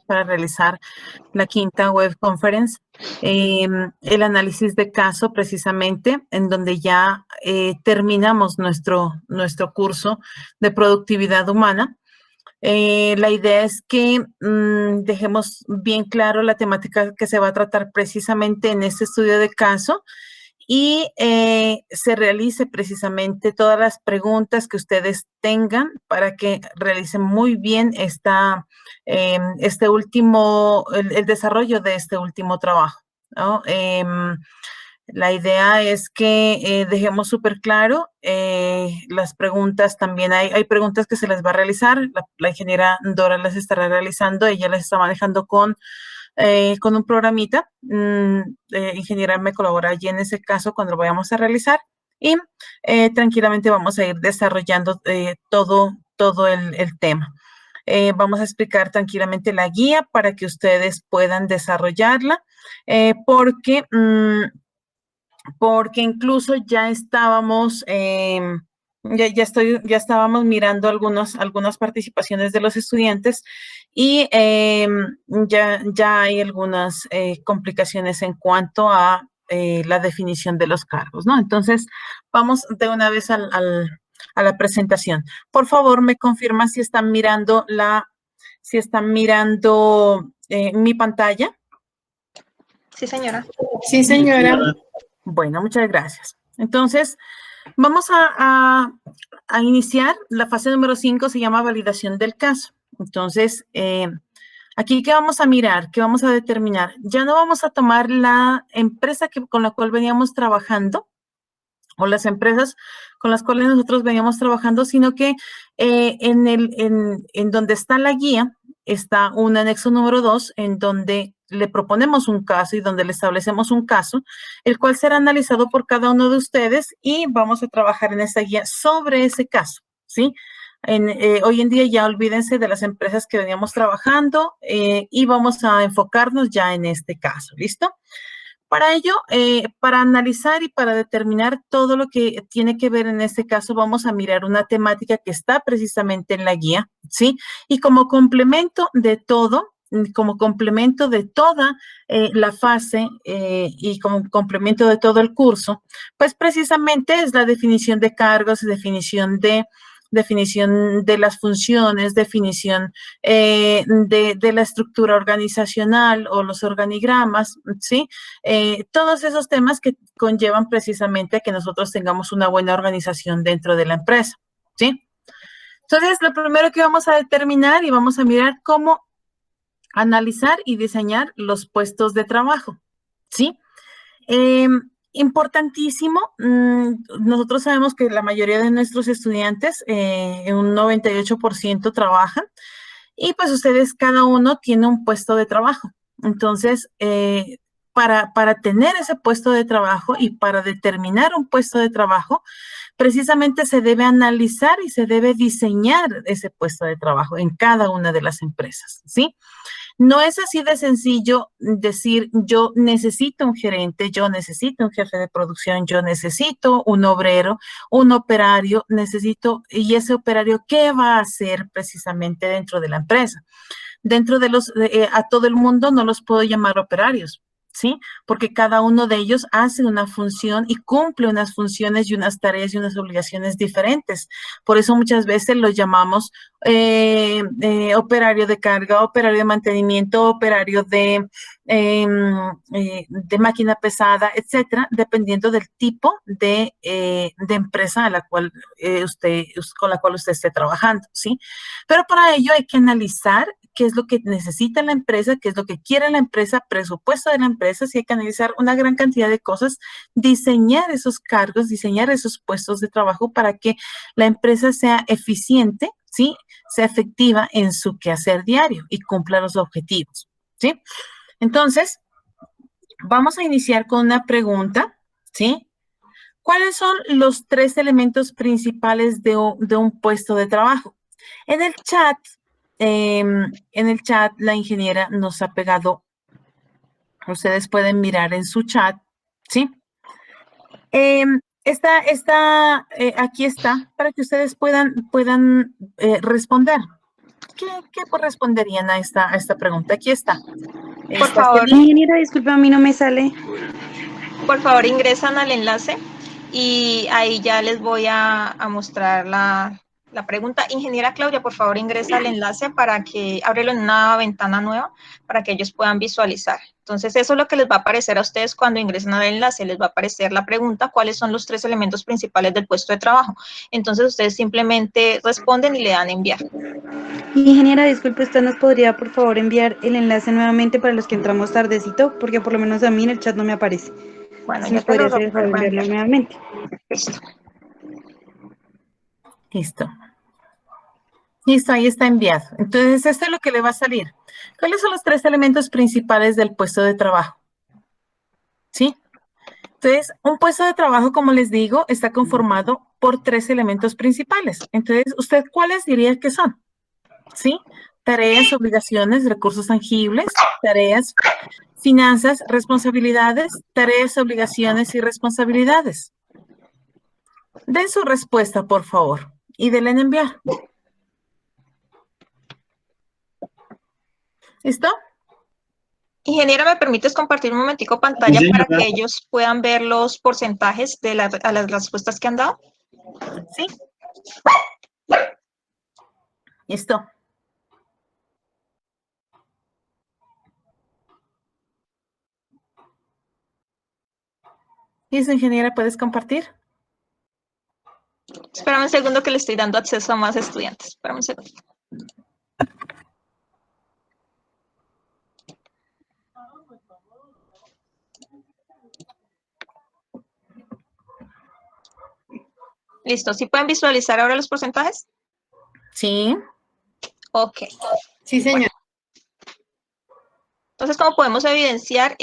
para realizar la quinta web conference, el análisis de caso precisamente, en donde ya terminamos nuestro curso de productividad humana. La idea es que dejemos bien claro la temática que se va a tratar precisamente en este estudio de caso y se realice precisamente todas las preguntas que ustedes tengan para que realicen muy bien el desarrollo de este último trabajo, ¿no? La idea es que dejemos súper claro las preguntas. También hay preguntas que se les va a realizar. La ingeniera Dora las estará realizando. Ella las está manejando con un programita. Ingeniera me colabora allí en ese caso cuando lo vayamos a realizar. Y tranquilamente vamos a ir desarrollando todo el tema. Vamos a explicar tranquilamente la guía para que ustedes puedan desarrollarla, porque incluso ya estábamos, ya estábamos mirando algunas participaciones de los estudiantes y ya hay algunas complicaciones en cuanto a la definición de los cargos, ¿no? Entonces, vamos de una vez a la presentación. Por favor, me confirma si están mirando mi pantalla. Sí, señora. Sí, señora. Bueno, muchas gracias. Entonces, vamos a iniciar. La fase número 5 se llama validación del caso. Entonces, aquí, ¿qué vamos a mirar? ¿Qué vamos a determinar? Ya no vamos a tomar la empresa con la cual veníamos trabajando o las empresas con las cuales nosotros veníamos trabajando, sino que en donde está la guía está un anexo número 2 en donde le proponemos un caso y donde le establecemos un caso, el cual será analizado por cada uno de ustedes y vamos a trabajar en esta guía sobre ese caso, ¿sí? Hoy en día ya olvídense de las empresas que veníamos trabajando y vamos a enfocarnos ya en este caso, ¿listo? Para ello, para analizar y para determinar todo lo que tiene que ver en este caso, vamos a mirar una temática que está precisamente en la guía, ¿sí? Y como complemento de todo, como complemento de toda la fase y como complemento de todo el curso, pues precisamente es la definición de cargos, definición de las funciones, definición de la estructura organizacional o los organigramas, ¿sí? Todos esos temas que conllevan precisamente a que nosotros tengamos una buena organización dentro de la empresa, ¿sí? Entonces, lo primero que vamos a determinar y vamos a mirar cómo analizar y diseñar los puestos de trabajo, ¿sí? Importantísimo, nosotros sabemos que la mayoría de nuestros estudiantes, un 98% trabajan y pues ustedes cada uno tiene un puesto de trabajo. Entonces, para tener ese puesto de trabajo y para determinar un puesto de trabajo, precisamente se debe analizar y se debe diseñar ese puesto de trabajo en cada una de las empresas, ¿sí? No es así de sencillo decir yo necesito un gerente, yo necesito un jefe de producción, yo necesito un obrero, un operario, y ese operario, ¿qué va a hacer precisamente dentro de la empresa? Dentro de a todo el mundo no los puedo llamar operarios, ¿sí? Porque cada uno de ellos hace una función y cumple unas funciones y unas tareas y unas obligaciones diferentes. Por eso muchas veces los llamamos operario de carga, operario de mantenimiento, operario de máquina pesada, etcétera, dependiendo del tipo de empresa con la cual usted esté trabajando, ¿sí? Pero para ello hay que analizar qué es lo que necesita la empresa, qué es lo que quiere la empresa, presupuesto de la empresa, si hay que analizar una gran cantidad de cosas, diseñar esos cargos, diseñar esos puestos de trabajo para que la empresa sea eficiente, ¿sí? Sea efectiva en su quehacer diario y cumpla los objetivos, ¿sí? Entonces, vamos a iniciar con una pregunta, ¿sí? ¿Cuáles son los 3 elementos principales de un puesto de trabajo? En el chat, la ingeniera nos ha pegado, ustedes pueden mirar en su chat, ¿sí? Aquí está, para que ustedes puedan responder. ¿Qué responderían a esta pregunta? Aquí está. Por favor, ingeniera, disculpe, a mí no me sale. por favor ingresan al enlace y ahí ya les voy a mostrar la pregunta. Ingeniera Claudia, por favor ingresa al enlace para que, ábrelo en una ventana nueva para que ellos puedan visualizar. Entonces eso es lo que les va a aparecer a ustedes cuando ingresen al enlace. Les va a aparecer la pregunta, ¿cuáles son los 3 elementos principales del puesto de trabajo? Entonces ustedes simplemente responden y le dan enviar. Ingeniera, disculpe, ¿usted nos podría, por favor, enviar el enlace nuevamente para los que entramos tardecito? Porque por lo menos a mí en el chat no me aparece. Bueno, ¿Sí ya nos te lo podría hacer el favor de voy a enviarlo enviar. nuevamente? Listo. Listo. Listo, ahí está enviado. Entonces, esto es lo que le va a salir. ¿Cuáles son los 3 elementos principales del puesto de trabajo? ¿Sí? Entonces, un puesto de trabajo, como les digo, está conformado por 3 elementos principales. Entonces, ¿usted cuáles diría que son? ¿Sí? Tareas, obligaciones, recursos tangibles, tareas, finanzas, responsabilidades, tareas, obligaciones y responsabilidades. Den su respuesta, por favor, y denle en enviar. ¿Listo? Ingeniera, ¿me permites compartir un momentico pantalla para que ellos puedan ver los porcentajes de a las respuestas que han dado? Sí. Listo. ¿Listo, ingeniera? ¿Puedes compartir? Espérame un segundo que le estoy dando acceso a más estudiantes. Espérame un segundo. Listo, ¿sí pueden visualizar ahora los porcentajes? Sí. Ok. Sí, señor. Entonces, como podemos evidenciar,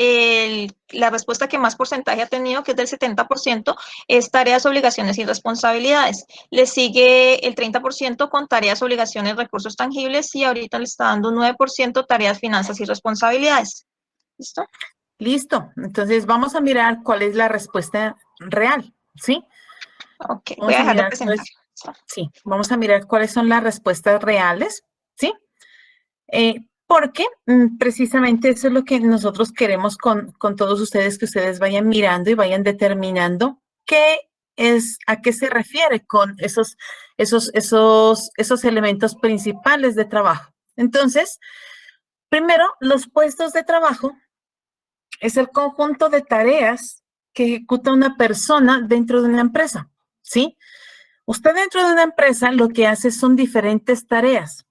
la respuesta que más porcentaje ha tenido, que es del 70%, es tareas, obligaciones y responsabilidades. Le sigue el 30% con tareas, obligaciones, recursos tangibles y ahorita le está dando un 9% tareas, finanzas y responsabilidades. ¿Listo? Listo. Entonces, vamos a mirar cuál es la respuesta real, ¿sí? Ok, voy Vamos a a dejar de mirar presentar. sí, vamos a mirar cuáles son las respuestas reales, ¿sí? Porque precisamente eso es lo que nosotros queremos con todos ustedes, que ustedes vayan mirando y vayan determinando a qué se refiere con esos elementos principales de trabajo. Entonces, primero, los puestos de trabajo es el conjunto de tareas que ejecuta una persona dentro de una empresa, ¿sí? Usted dentro de una empresa lo que hace son diferentes tareas,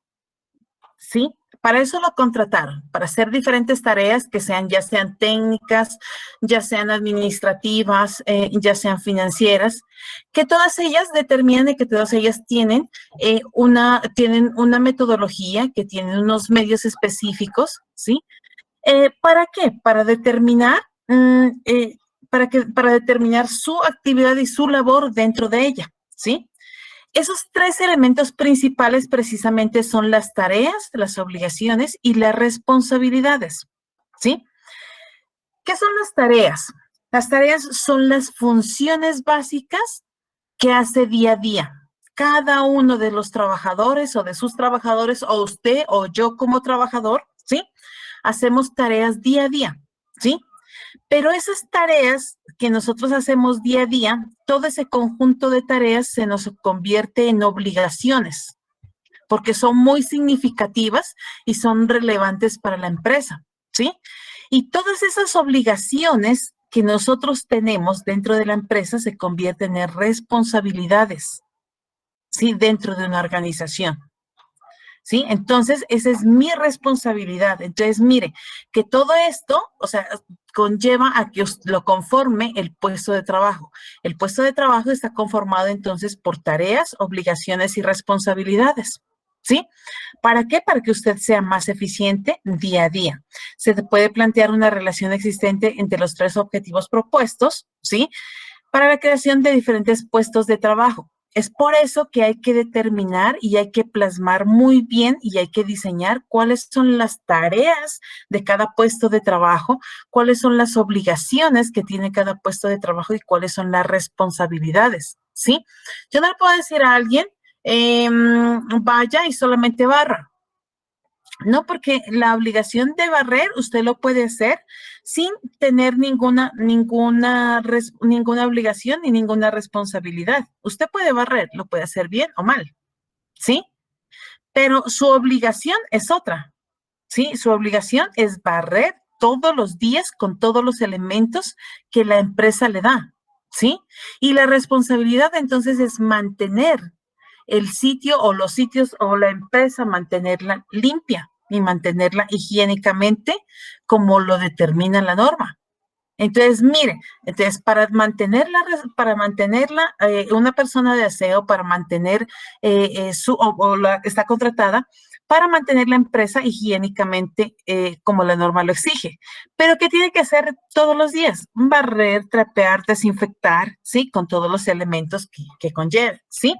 ¿sí? Para eso lo contrataron, para hacer diferentes tareas que sean, ya sean técnicas, ya sean administrativas, ya sean financieras, que todas ellas determinan y que todas ellas tienen una metodología, que tienen unos medios específicos, ¿sí? ¿Para qué? Para determinar, para determinar su actividad y su labor dentro de ella, ¿sí? Esos 3 elementos principales precisamente son las tareas, las obligaciones y las responsabilidades, ¿sí? ¿Qué son las tareas? Las tareas son las funciones básicas que hace día a día cada uno de los trabajadores o de sus trabajadores, o usted o yo como trabajador, ¿sí? Hacemos tareas día a día, ¿sí? Pero esas tareas que nosotros hacemos día a día, todo ese conjunto de tareas se nos convierte en obligaciones, porque son muy significativas y son relevantes para la empresa, ¿sí? Y todas esas obligaciones que nosotros tenemos dentro de la empresa se convierten en responsabilidades, ¿sí? Dentro de una organización. ¿Sí? Entonces, esa es mi responsabilidad. Entonces, mire, que todo esto, o sea, conlleva a que lo conforme el puesto de trabajo. El puesto de trabajo está conformado entonces por tareas, obligaciones y responsabilidades. ¿Sí? ¿Para qué? Para que usted sea más eficiente día a día. Se puede plantear una relación existente entre los 3 objetivos propuestos, ¿sí? Para la creación de diferentes puestos de trabajo. Es por eso que hay que determinar y hay que plasmar muy bien y hay que diseñar cuáles son las tareas de cada puesto de trabajo, cuáles son las obligaciones que tiene cada puesto de trabajo y cuáles son las responsabilidades, ¿sí? Yo no le puedo decir a alguien, vaya y solamente barra. No, porque la obligación de barrer usted lo puede hacer sin tener ninguna obligación ni ninguna responsabilidad. Usted puede barrer, lo puede hacer bien o mal, ¿sí? Pero su obligación es otra, ¿sí? Su obligación es barrer todos los días con todos los elementos que la empresa le da, ¿sí? Y la responsabilidad entonces es mantener el sitio o los sitios o la empresa, mantenerla limpia y mantenerla higiénicamente como lo determina la norma. Entonces, mire, entonces para mantenerla, una persona de aseo, para mantener está contratada para mantener la empresa higiénicamente como la norma lo exige. Pero ¿qué tiene que hacer todos los días? Barrer, trapear, desinfectar, ¿sí? Con todos los elementos que conlleve, ¿sí?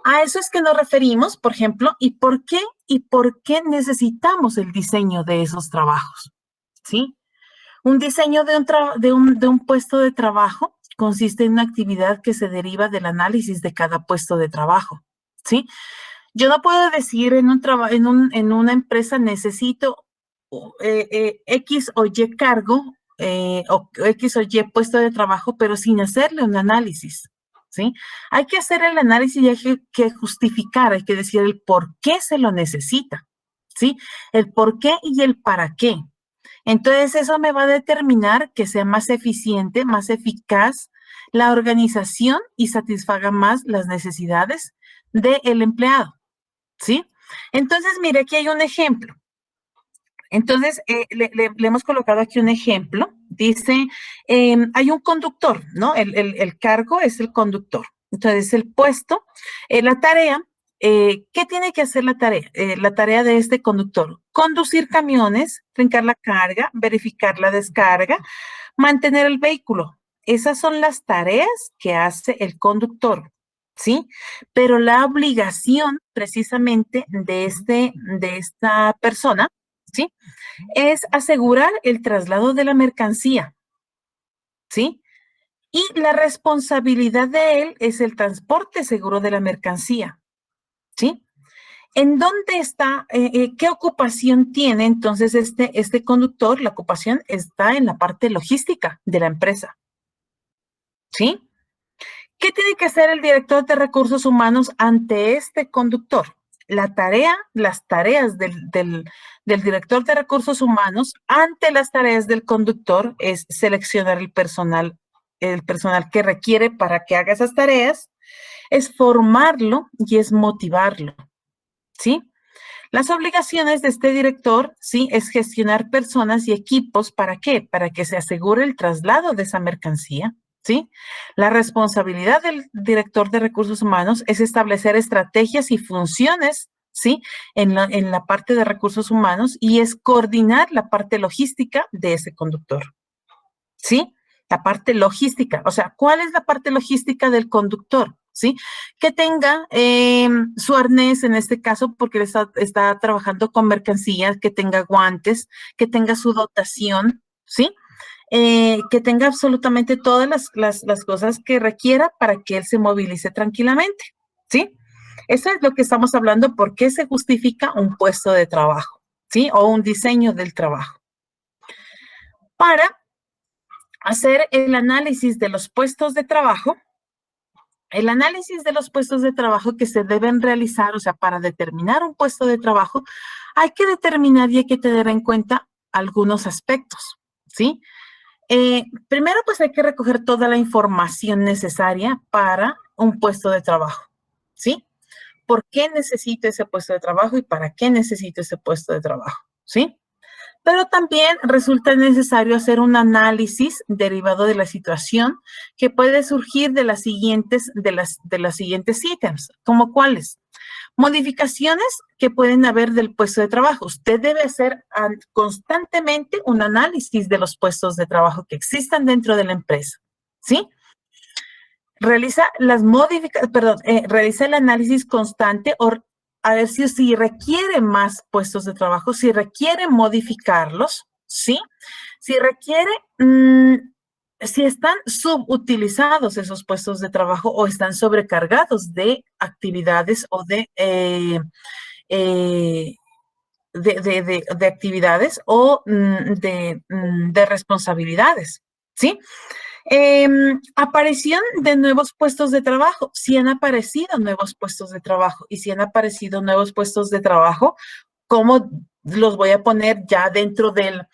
A eso es que nos referimos, por ejemplo, ¿y por qué necesitamos el diseño de esos trabajos? ¿Sí? Un diseño de un puesto de trabajo consiste en una actividad que se deriva del análisis de cada puesto de trabajo, ¿sí? Yo no puedo decir en una empresa necesito X o Y cargo o X o Y puesto de trabajo, pero sin hacerle un análisis, ¿sí? Hay que hacer el análisis y hay que justificar, hay que decir el por qué se lo necesita, ¿sí? El por qué y el para qué. Entonces, eso me va a determinar que sea más eficiente, más eficaz la organización y satisfaga más las necesidades del empleado, ¿sí? Entonces, mire, aquí hay un ejemplo. Entonces, le hemos colocado aquí un ejemplo. Dice, hay un conductor, ¿no? El cargo es el conductor. Entonces, el puesto, la tarea, ¿qué tiene que hacer la tarea? La tarea de este conductor, conducir camiones, trincar la carga, verificar la descarga, mantener el vehículo. Esas son las tareas que hace el conductor, ¿sí? Pero la obligación precisamente de esta persona, ¿sí? Es asegurar el traslado de la mercancía, ¿sí? Y la responsabilidad de él es el transporte seguro de la mercancía, ¿sí? ¿En dónde está, qué ocupación tiene entonces este conductor? La ocupación está en la parte logística de la empresa, ¿sí? ¿Qué tiene que hacer el director de recursos humanos ante este conductor? Las tareas del director de recursos humanos ante las tareas del conductor es seleccionar el personal que requiere para que haga esas tareas, es formarlo y es motivarlo, ¿sí? Las obligaciones de este director, sí, es gestionar personas y equipos. ¿Para qué? Para que se asegure el traslado de esa mercancía, ¿sí? La responsabilidad del director de recursos humanos es establecer estrategias y funciones, ¿sí? En la parte de recursos humanos y es coordinar la parte logística de ese conductor, ¿sí? La parte logística, o sea, ¿cuál es la parte logística del conductor? ¿Sí? Que tenga su arnés en este caso porque está trabajando con mercancías, que tenga guantes, que tenga su dotación, ¿sí? Que tenga absolutamente todas las cosas que requiera para que él se movilice tranquilamente, ¿sí? Eso es lo que estamos hablando, por qué se justifica un puesto de trabajo, ¿sí? O un diseño del trabajo. Para hacer el análisis de los puestos de trabajo, el análisis de los puestos de trabajo que se deben realizar, o sea, para determinar un puesto de trabajo, hay que determinar y hay que tener en cuenta algunos aspectos, ¿sí? Primero, pues hay que recoger toda la información necesaria para un puesto de trabajo, ¿sí? ¿Por qué necesito ese puesto de trabajo y para qué necesito ese puesto de trabajo? ¿Sí? Pero también resulta necesario hacer un análisis derivado de la situación que puede surgir de las siguientes ítems, como cuáles. Modificaciones que pueden haber del puesto de trabajo. Usted debe hacer constantemente un análisis de los puestos de trabajo que existan dentro de la empresa, ¿sí? Realiza el análisis constante a ver si requiere más puestos de trabajo, si requiere modificarlos, ¿sí? Si requiere, si están subutilizados esos puestos de trabajo o están sobrecargados de actividades o de de actividades o de responsabilidades, ¿sí? Aparición de nuevos puestos de trabajo. Si han aparecido nuevos puestos de trabajo y si han aparecido nuevos puestos de trabajo, ¿cómo los voy a poner ya dentro del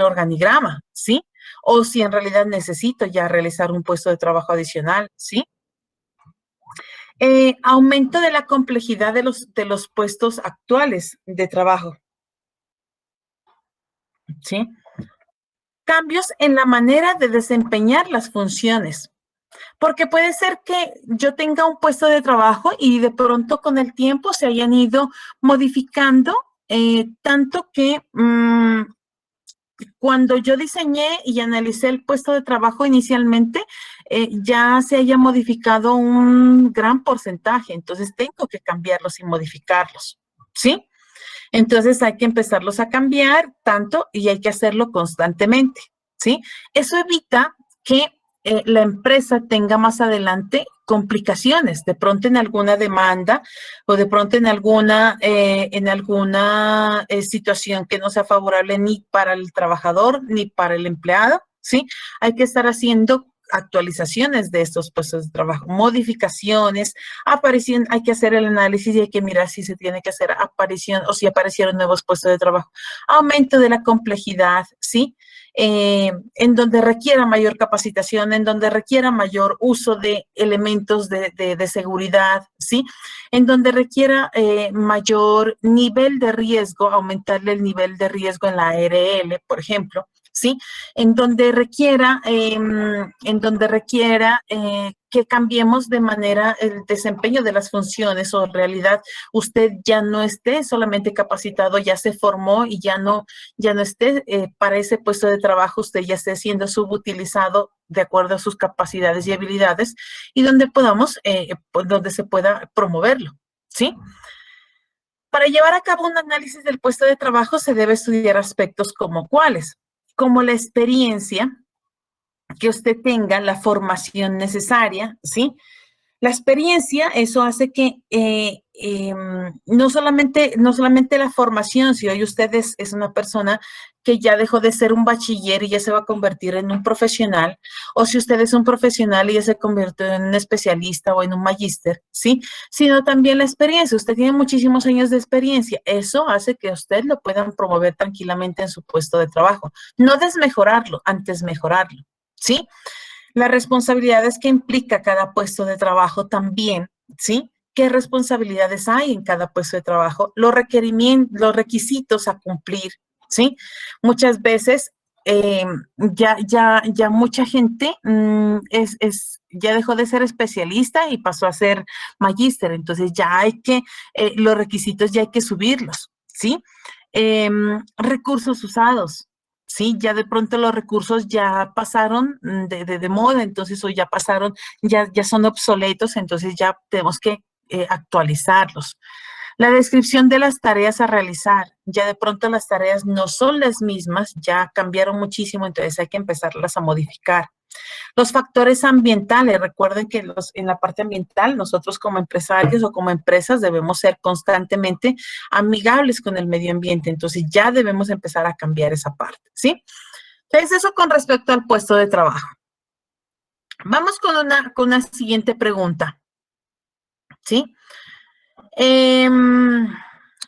organigrama? ¿Sí? O si en realidad necesito ya realizar un puesto de trabajo adicional, ¿sí? Aumento de la complejidad de los puestos actuales de trabajo, ¿sí? Cambios en la manera de desempeñar las funciones. Porque puede ser que yo tenga un puesto de trabajo y de pronto con el tiempo se hayan ido modificando tanto que cuando yo diseñé y analicé el puesto de trabajo inicialmente, ya se haya modificado un gran porcentaje. Entonces tengo que cambiarlos y modificarlos, ¿sí? Entonces hay que empezarlos a cambiar tanto y hay que hacerlo constantemente, ¿sí? Eso evita que la empresa tenga más adelante complicaciones, de pronto en alguna demanda o de pronto en alguna situación que no sea favorable ni para el trabajador ni para el empleado, ¿sí? Hay que estar haciendo actualizaciones de estos puestos de trabajo, modificaciones, aparición, hay que hacer el análisis y hay que mirar si se tiene que hacer aparición o si aparecieron nuevos puestos de trabajo. Aumento de la complejidad, ¿sí? En donde requiera mayor capacitación, en donde requiera mayor uso de elementos de seguridad, ¿sí? En donde requiera mayor nivel de riesgo, aumentarle el nivel de riesgo en la ARL, por ejemplo, ¿sí? En donde requiera que cambiemos de manera el desempeño de las funciones o en realidad usted ya no esté solamente capacitado, ya se formó y ya no esté para ese puesto de trabajo, usted ya esté siendo subutilizado de acuerdo a sus capacidades y habilidades y donde podamos, donde se pueda promoverlo, ¿sí? Para llevar a cabo un análisis del puesto de trabajo se debe estudiar aspectos como cuáles, como la experiencia que usted tenga, la formación necesaria, ¿sí? La experiencia, eso hace que no solamente la formación, si hoy usted es una persona que ya dejó de ser un bachiller y ya se va a convertir en un profesional, o si usted es un profesional y ya se convirtió en un especialista o en un magíster, ¿sí? Sino también la experiencia. Usted tiene muchísimos años de experiencia. Eso hace que usted lo puedan promover tranquilamente en su puesto de trabajo. No desmejorarlo, antes mejorarlo, ¿sí? Las responsabilidades que implica cada puesto de trabajo también, ¿sí? ¿Qué responsabilidades hay en cada puesto de trabajo? Los requerimientos, los requisitos a cumplir, ¿sí? Muchas veces ya mucha gente ya dejó de ser especialista y pasó a ser magíster, entonces ya hay que, los requisitos ya hay que subirlos, ¿sí? Recursos usados, sí, ya de pronto los recursos ya pasaron de moda, entonces o ya pasaron, ya son obsoletos, entonces ya tenemos que actualizarlos. La descripción de las tareas a realizar, ya de pronto las tareas no son las mismas, ya cambiaron muchísimo, entonces hay que empezarlas a modificar. Los factores ambientales, recuerden que en la parte ambiental, nosotros como empresarios o como empresas debemos ser constantemente amigables con el medio ambiente, entonces ya debemos empezar a cambiar esa parte, ¿sí? Entonces eso con respecto al puesto de trabajo. Vamos con una siguiente pregunta, ¿sí?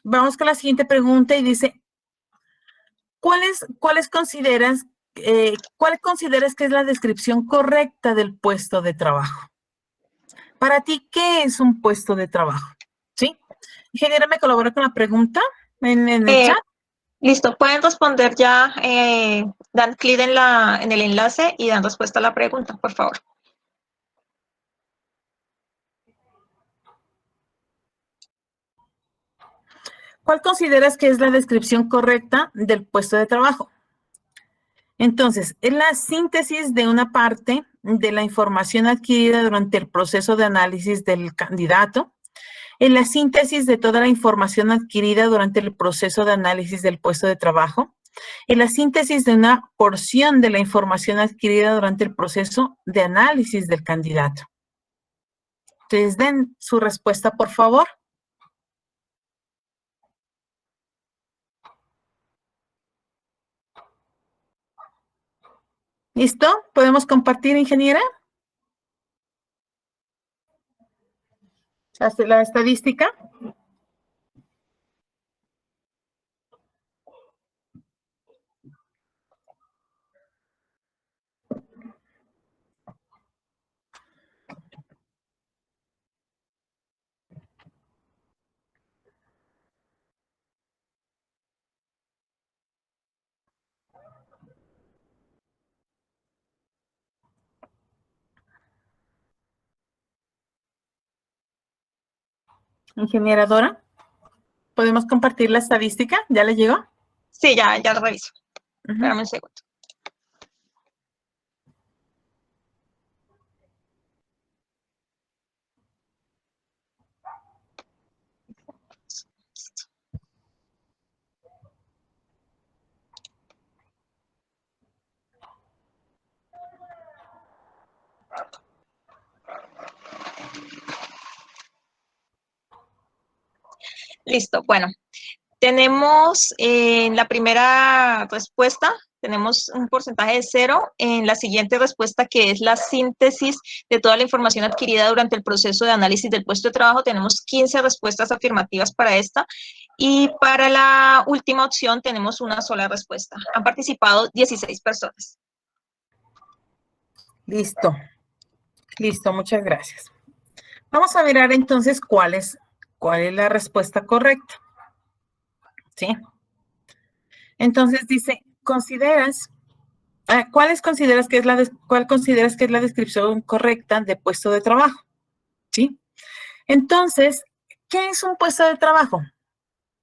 Vamos con la siguiente pregunta y dice, ¿cuál consideras que es la descripción correcta del puesto de trabajo? Para ti, ¿qué es un puesto de trabajo? ¿Sí? Ingeniera, ¿me colabora con la pregunta en el chat? Listo, pueden responder ya, dan clic en el enlace y dan respuesta a la pregunta, por favor. ¿Cuál consideras que es la descripción correcta del puesto de trabajo? Entonces, es la síntesis de una parte de la información adquirida durante el proceso de análisis del candidato, en la síntesis de toda la información adquirida durante el proceso de análisis del puesto de trabajo, en la síntesis de una porción de la información adquirida durante el proceso de análisis del candidato. Entonces, den su respuesta, por favor. ¿Listo? ¿Podemos compartir, ingeniera? La estadística. Ingeniera Dora, ¿podemos compartir la estadística? ¿Ya le llegó? Sí, ya lo reviso. Espérame un segundo. Listo, bueno, tenemos en la primera respuesta, tenemos un porcentaje de 0. En la siguiente respuesta, que es la síntesis de toda la información adquirida durante el proceso de análisis del puesto de trabajo, tenemos 15 respuestas afirmativas para esta. Y para la última opción tenemos una sola respuesta. Han participado 16 personas. Listo. Listo, muchas gracias. Vamos a mirar entonces cuál es la respuesta correcta. ¿Sí? Entonces dice, ¿cuál consideras que es la descripción correcta de puesto de trabajo? ¿Sí? Entonces, ¿qué es un puesto de trabajo?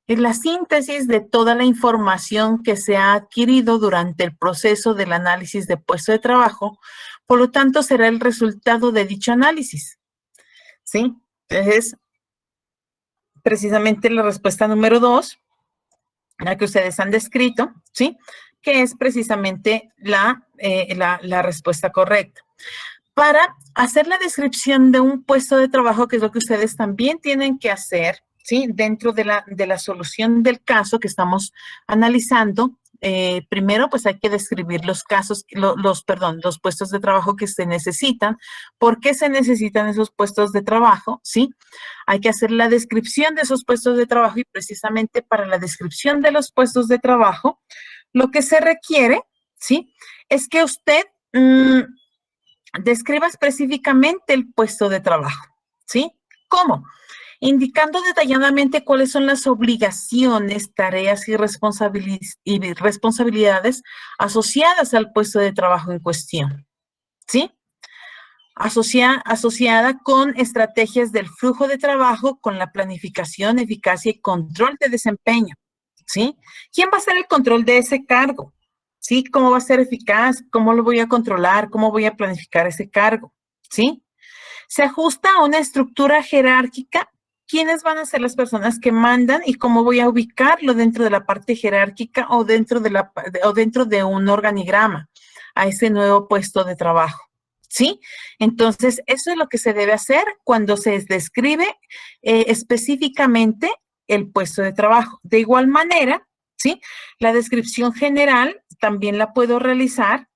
Es la síntesis de toda la información que se ha adquirido durante el proceso del análisis de puesto de trabajo, por lo tanto, será el resultado de dicho análisis. ¿Sí? Entonces, precisamente la respuesta número 2, la que ustedes han descrito, ¿sí? Que es precisamente la respuesta correcta. Para hacer la descripción de un puesto de trabajo, que es lo que ustedes también tienen que hacer, ¿sí? Dentro de la solución del caso que estamos analizando, primero, pues hay que describir los puestos de trabajo que se necesitan. ¿Por qué se necesitan esos puestos de trabajo? ¿Sí? Hay que hacer la descripción de esos puestos de trabajo y precisamente para la descripción de los puestos de trabajo, lo que se requiere, ¿sí? Es que usted describa específicamente el puesto de trabajo, ¿sí? ¿Cómo? Indicando detalladamente cuáles son las obligaciones, tareas y responsabilidades asociadas al puesto de trabajo en cuestión, ¿sí? Asociada con estrategias del flujo de trabajo, con la planificación, eficacia y control de desempeño, ¿sí? ¿Quién va a hacer el control de ese cargo? ¿Sí? ¿Cómo va a ser eficaz? ¿Cómo lo voy a controlar? ¿Cómo voy a planificar ese cargo? ¿Sí? Se ajusta a una estructura jerárquica. ¿Quiénes van a ser las personas que mandan y cómo voy a ubicarlo dentro de la parte jerárquica o dentro de un organigrama a ese nuevo puesto de trabajo? ¿Sí? Entonces, eso es lo que se debe hacer cuando se describe específicamente el puesto de trabajo. De igual manera, ¿sí? La descripción general también la puedo realizar.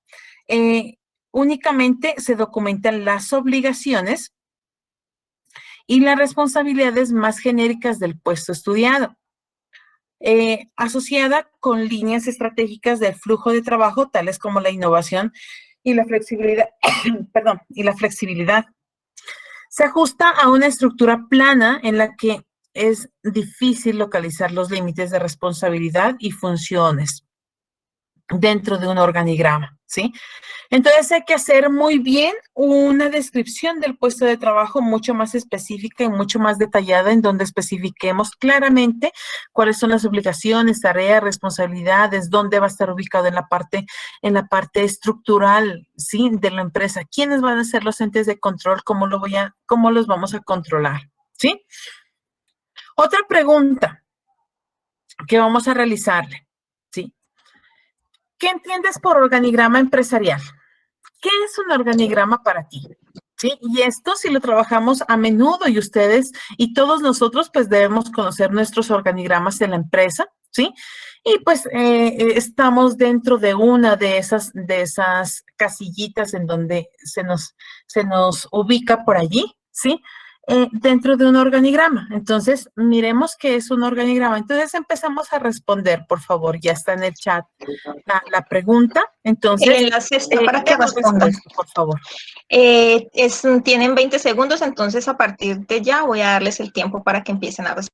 Únicamente se documentan las obligaciones y las responsabilidades más genéricas del puesto estudiado, asociada con líneas estratégicas del flujo de trabajo, tales como la innovación y la flexibilidad, y la flexibilidad. Se ajusta a una estructura plana en la que es difícil localizar los límites de responsabilidad y funciones dentro de un organigrama, ¿sí? Entonces hay que hacer muy bien una descripción del puesto de trabajo mucho más específica y mucho más detallada, en donde especifiquemos claramente cuáles son las obligaciones, tareas, responsabilidades, dónde va a estar ubicado en la parte estructural, ¿sí? De la empresa. ¿Quiénes van a ser los entes de control? ¿Cómo los vamos a controlar? ¿Sí? Otra pregunta que vamos a realizarle, ¿sí? ¿Qué entiendes por organigrama empresarial? ¿Qué es un organigrama para ti? ¿Sí? Y esto si lo trabajamos a menudo y ustedes y todos nosotros pues debemos conocer nuestros organigramas de la empresa, ¿sí? Y pues estamos dentro de una de esas casillitas en donde se nos ubica por allí, ¿sí? Dentro de un organigrama. Entonces, miremos qué es un organigrama. Entonces, empezamos a responder, por favor. Ya está en el chat la pregunta. Entonces, El enlace está para que ¿qué nos respondan. responde, por favor? Tienen 20 segundos, entonces a partir de ya voy a darles el tiempo para que empiecen a responder.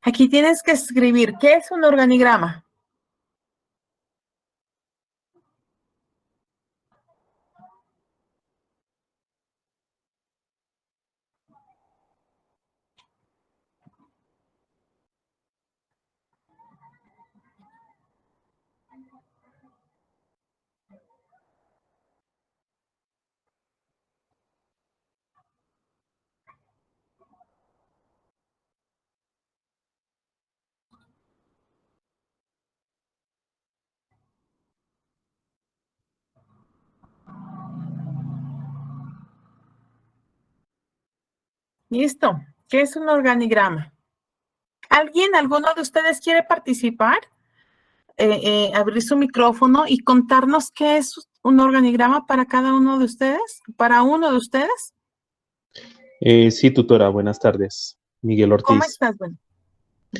Aquí tienes que escribir, ¿qué es un organigrama? Listo. ¿Qué es un organigrama? ¿Alguno de ustedes quiere participar? Abrir su micrófono y contarnos qué es un organigrama para cada uno de ustedes, para uno de ustedes. Sí, tutora, buenas tardes. Miguel ¿Cómo Ortiz. estás? Bueno,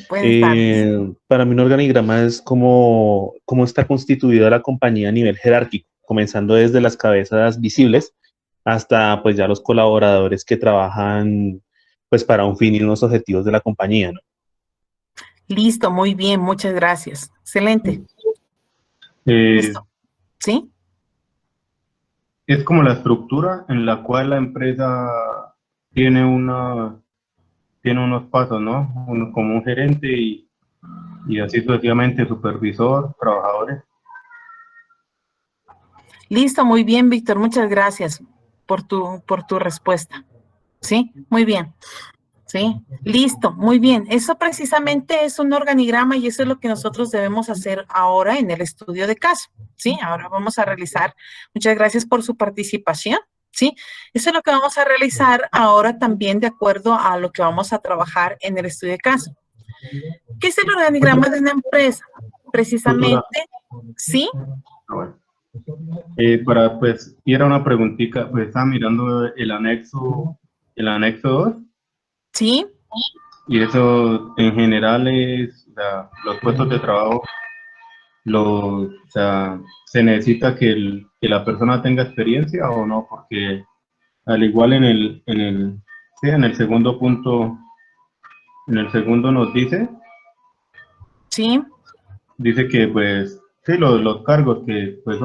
buenas tardes. Para mí un organigrama es cómo está constituida la compañía a nivel jerárquico, comenzando desde las cabezas visibles hasta pues ya los colaboradores que trabajan pues para un fin y unos objetivos de la compañía, ¿no? Listo, muy bien, muchas gracias. Excelente. Listo. ¿Sí? Es como la estructura en la cual la empresa tiene unos pasos, ¿no? Como un gerente y así sucesivamente, supervisor, trabajadores. Listo, muy bien, Víctor. Muchas gracias por tu respuesta. ¿Sí? Muy bien. Sí, listo, muy bien. Eso precisamente es un organigrama y eso es lo que nosotros debemos hacer ahora en el estudio de caso. Sí, ahora vamos a realizar. Muchas gracias por su participación. Sí, eso es lo que vamos a realizar ahora también de acuerdo a lo que vamos a trabajar en el estudio de caso. ¿Qué es el organigrama de una empresa? Precisamente, ¿sí? Bueno. Y era una preguntita, pues estaba mirando el anexo 2. Sí. Y eso en general es, o sea, los puestos de trabajo, o sea, se necesita que la persona tenga experiencia o no, porque al igual en el segundo punto, en el segundo nos dice Sí. que pues, sí, los cargos que pues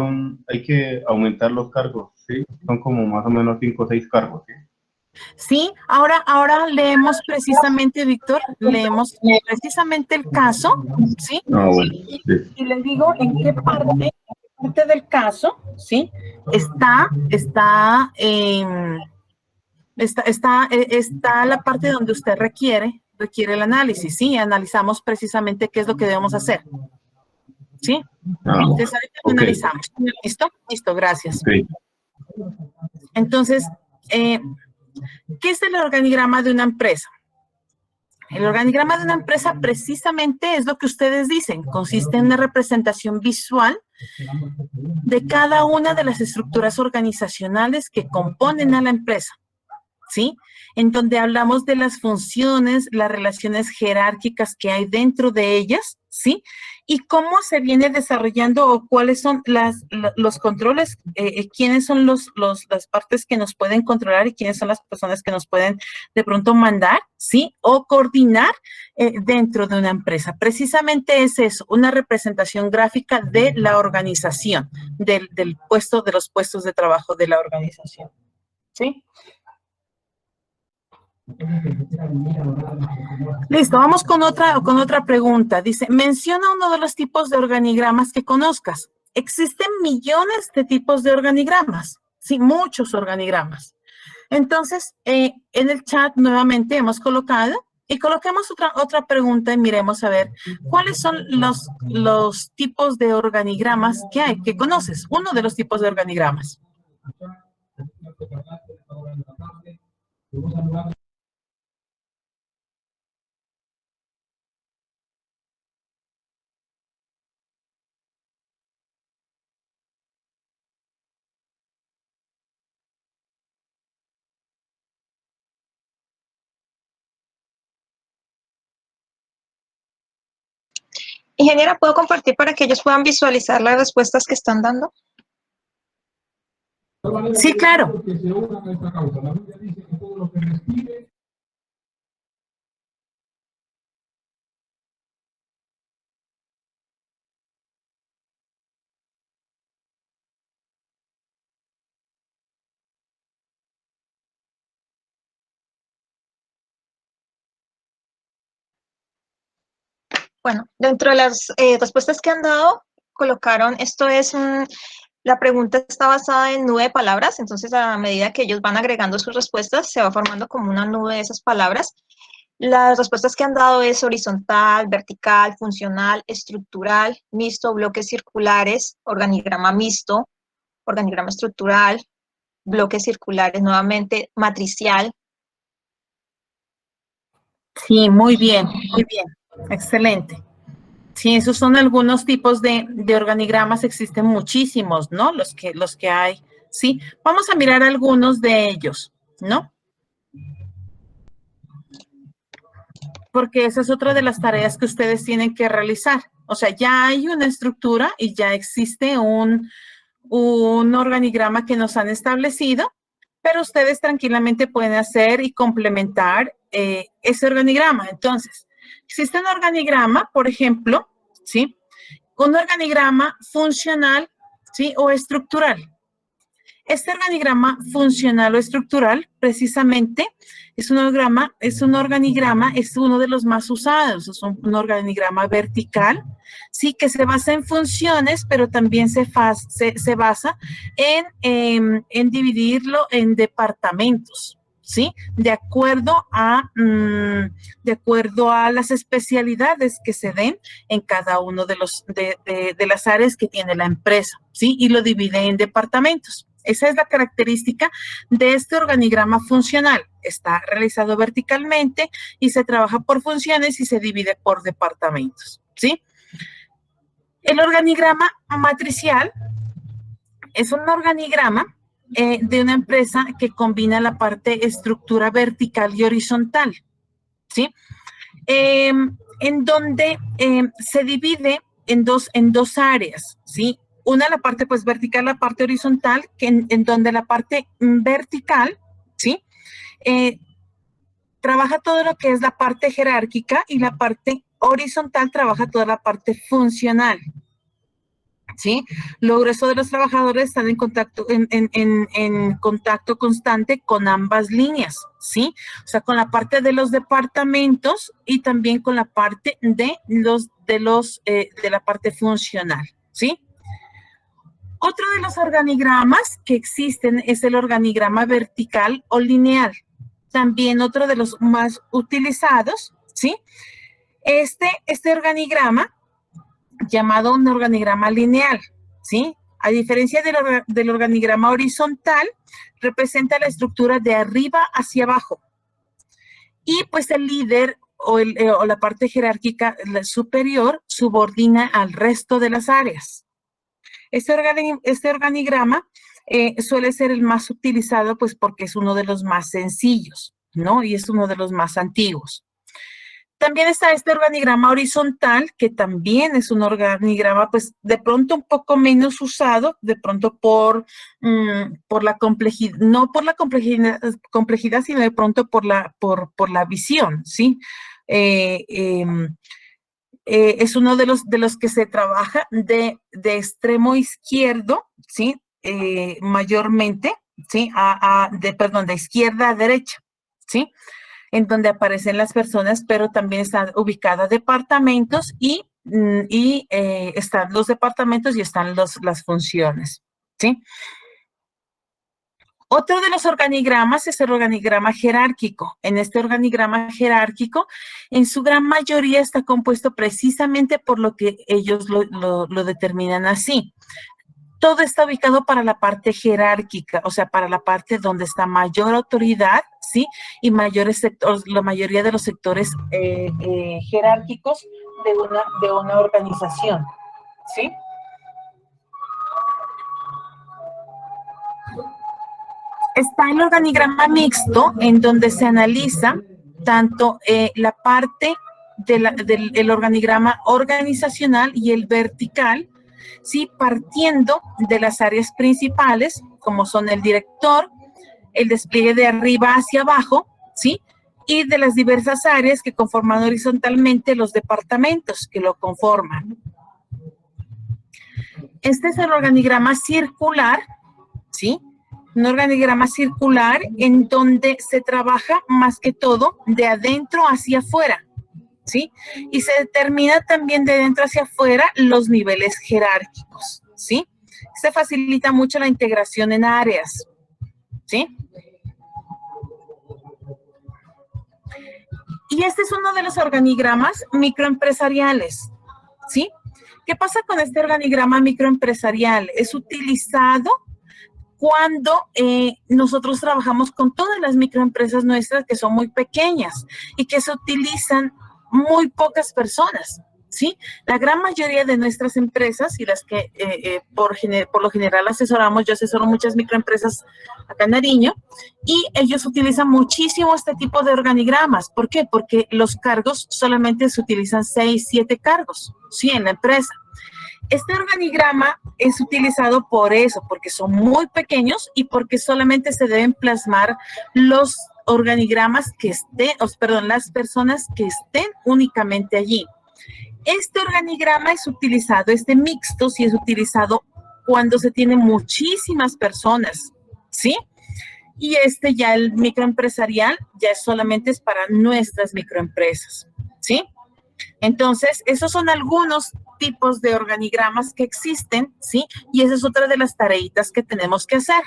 hay que aumentar los cargos, sí, son como más o menos 5 o 6 cargos, ¿sí? Sí, ahora leemos precisamente, Víctor, leemos precisamente el caso, ¿sí? Ah, bueno, Y, sí. y les digo en qué parte del caso, ¿sí? Está la parte donde usted requiere el análisis, ¿sí? Analizamos precisamente qué es lo que debemos hacer, ¿sí? Ah, Entonces, ahorita lo ok. analizamos. ¿Listo? Listo, gracias. Okay. Entonces, ¿qué es el organigrama de una empresa? El organigrama de una empresa precisamente es lo que ustedes dicen, consiste en una representación visual de cada una de las estructuras organizacionales que componen a la empresa, ¿sí? En donde hablamos de las funciones, las relaciones jerárquicas que hay dentro de ellas, ¿sí? Y cómo se viene desarrollando o cuáles son los controles, quiénes son las partes que nos pueden controlar y quiénes son las personas que nos pueden de pronto mandar, ¿sí? O coordinar dentro de una empresa. Precisamente es eso, una representación gráfica de la organización, de los puestos de trabajo de la organización, ¿sí? Listo, vamos con otra pregunta. Dice, menciona uno de los tipos de organigramas que conozcas. Existen millones de tipos de organigramas, Sí, muchos organigramas. Entonces, en el chat nuevamente hemos colocado y coloquemos otra pregunta y miremos a ver cuáles son los tipos de organigramas que hay, que conoces, uno de los tipos de organigramas. Ingeniera, ¿puedo compartir para que ellos puedan visualizar las respuestas que están dando? Sí, claro. Bueno, dentro de las respuestas que han dado, colocaron, la pregunta está basada en nube de palabras, entonces a medida que ellos van agregando sus respuestas, se va formando como una nube de esas palabras. Las respuestas que han dado es horizontal, vertical, funcional, estructural, mixto, bloques circulares, organigrama mixto, organigrama estructural, bloques circulares nuevamente, matricial. Sí, muy bien, excelente. Sí, esos son algunos tipos de organigramas, existen muchísimos, ¿no? Los que hay, ¿sí? Vamos a mirar algunos de ellos, ¿no? Porque esa es otra de las tareas que ustedes tienen que realizar. O sea, ya hay una estructura y ya existe un organigrama que nos han establecido, pero ustedes tranquilamente pueden hacer y complementar ese organigrama. Entonces, existe un organigrama, por ejemplo, ¿sí? Un organigrama funcional, ¿sí? O estructural. Este organigrama funcional o estructural, precisamente, es un organigrama, es uno de los más usados, es un organigrama vertical, sí, que se basa en funciones, pero también se basa en dividirlo en departamentos, ¿sí? De acuerdo a las especialidades que se den en cada uno de las áreas que tiene la empresa, ¿sí? Y lo divide en departamentos. Esa es la característica de este organigrama funcional. Está realizado verticalmente y se trabaja por funciones y se divide por departamentos, ¿sí? El organigrama matricial es un organigrama de una empresa que combina la parte estructura vertical y horizontal, ¿sí? En donde se divide en dos áreas, ¿sí? Una, la parte pues vertical, la parte horizontal, en donde la parte vertical, ¿sí? Trabaja todo lo que es la parte jerárquica y la parte horizontal trabaja toda la parte funcional, ¿sí? Lo grueso de los trabajadores están en contacto constante con ambas líneas, ¿sí? O sea, con la parte de los departamentos y también con la parte de la parte funcional, ¿sí? Otro de los organigramas que existen es el organigrama vertical o lineal. También otro de los más utilizados, ¿sí? Este organigrama, llamado un organigrama lineal, ¿sí? A diferencia del organigrama horizontal, representa la estructura de arriba hacia abajo. Y pues el líder o la parte jerárquica superior subordina al resto de las áreas. Este organigrama suele ser el más utilizado pues porque es uno de los más sencillos, ¿no? Y es uno de los más antiguos. También está este organigrama horizontal, que también es un organigrama, pues, de pronto un poco menos usado, de pronto por la complejidad, no por la complejidad, sino de pronto por la visión, ¿sí? Es uno de los que se trabaja de extremo izquierdo, ¿sí? Mayormente, ¿sí? De izquierda a derecha, ¿sí? En donde aparecen las personas, pero también están ubicados departamentos y están los departamentos y están las funciones, ¿sí? Otro de los organigramas es el organigrama jerárquico. En este organigrama jerárquico, en su gran mayoría está compuesto precisamente por lo que ellos lo determinan así. Todo está ubicado para la parte jerárquica, o sea, para la parte donde está mayor autoridad, ¿sí? Y mayores sectores, la mayoría de los sectores jerárquicos de una organización, ¿sí? Está el organigrama mixto, en donde se analiza tanto la parte del organigrama organizacional y el vertical, ¿sí? Partiendo de las áreas principales, como son el director, el despliegue de arriba hacia abajo, ¿sí? Y de las diversas áreas que conforman horizontalmente los departamentos que lo conforman. Este es el organigrama circular, ¿sí? Un organigrama circular en donde se trabaja más que todo de adentro hacia afuera, ¿sí? Y se determina también de dentro hacia afuera los niveles jerárquicos, ¿sí? Se facilita mucho la integración en áreas, ¿sí? Y este es uno de los organigramas microempresariales, ¿sí? ¿Qué pasa con este organigrama microempresarial? Es utilizado cuando nosotros trabajamos con todas las microempresas nuestras que son muy pequeñas y que se utilizan muy pocas personas, ¿sí? La gran mayoría de nuestras empresas y las que por lo general asesoramos, yo asesoro muchas microempresas acá en Nariño, y ellos utilizan muchísimo este tipo de organigramas. ¿Por qué? Porque los cargos solamente se utilizan 6, 7 cargos, ¿sí? En la empresa. Este organigrama es utilizado por eso, porque son muy pequeños y porque solamente se deben plasmar los organigramas que estén, perdón, las personas que estén únicamente allí. Este organigrama es utilizado, este mixto, sí es utilizado cuando se tienen muchísimas personas, ¿sí? Y este ya el microempresarial ya solamente es para nuestras microempresas, ¿sí? Entonces, esos son algunos tipos de organigramas que existen, ¿sí? Y esa es otra de las tareitas que tenemos que hacer,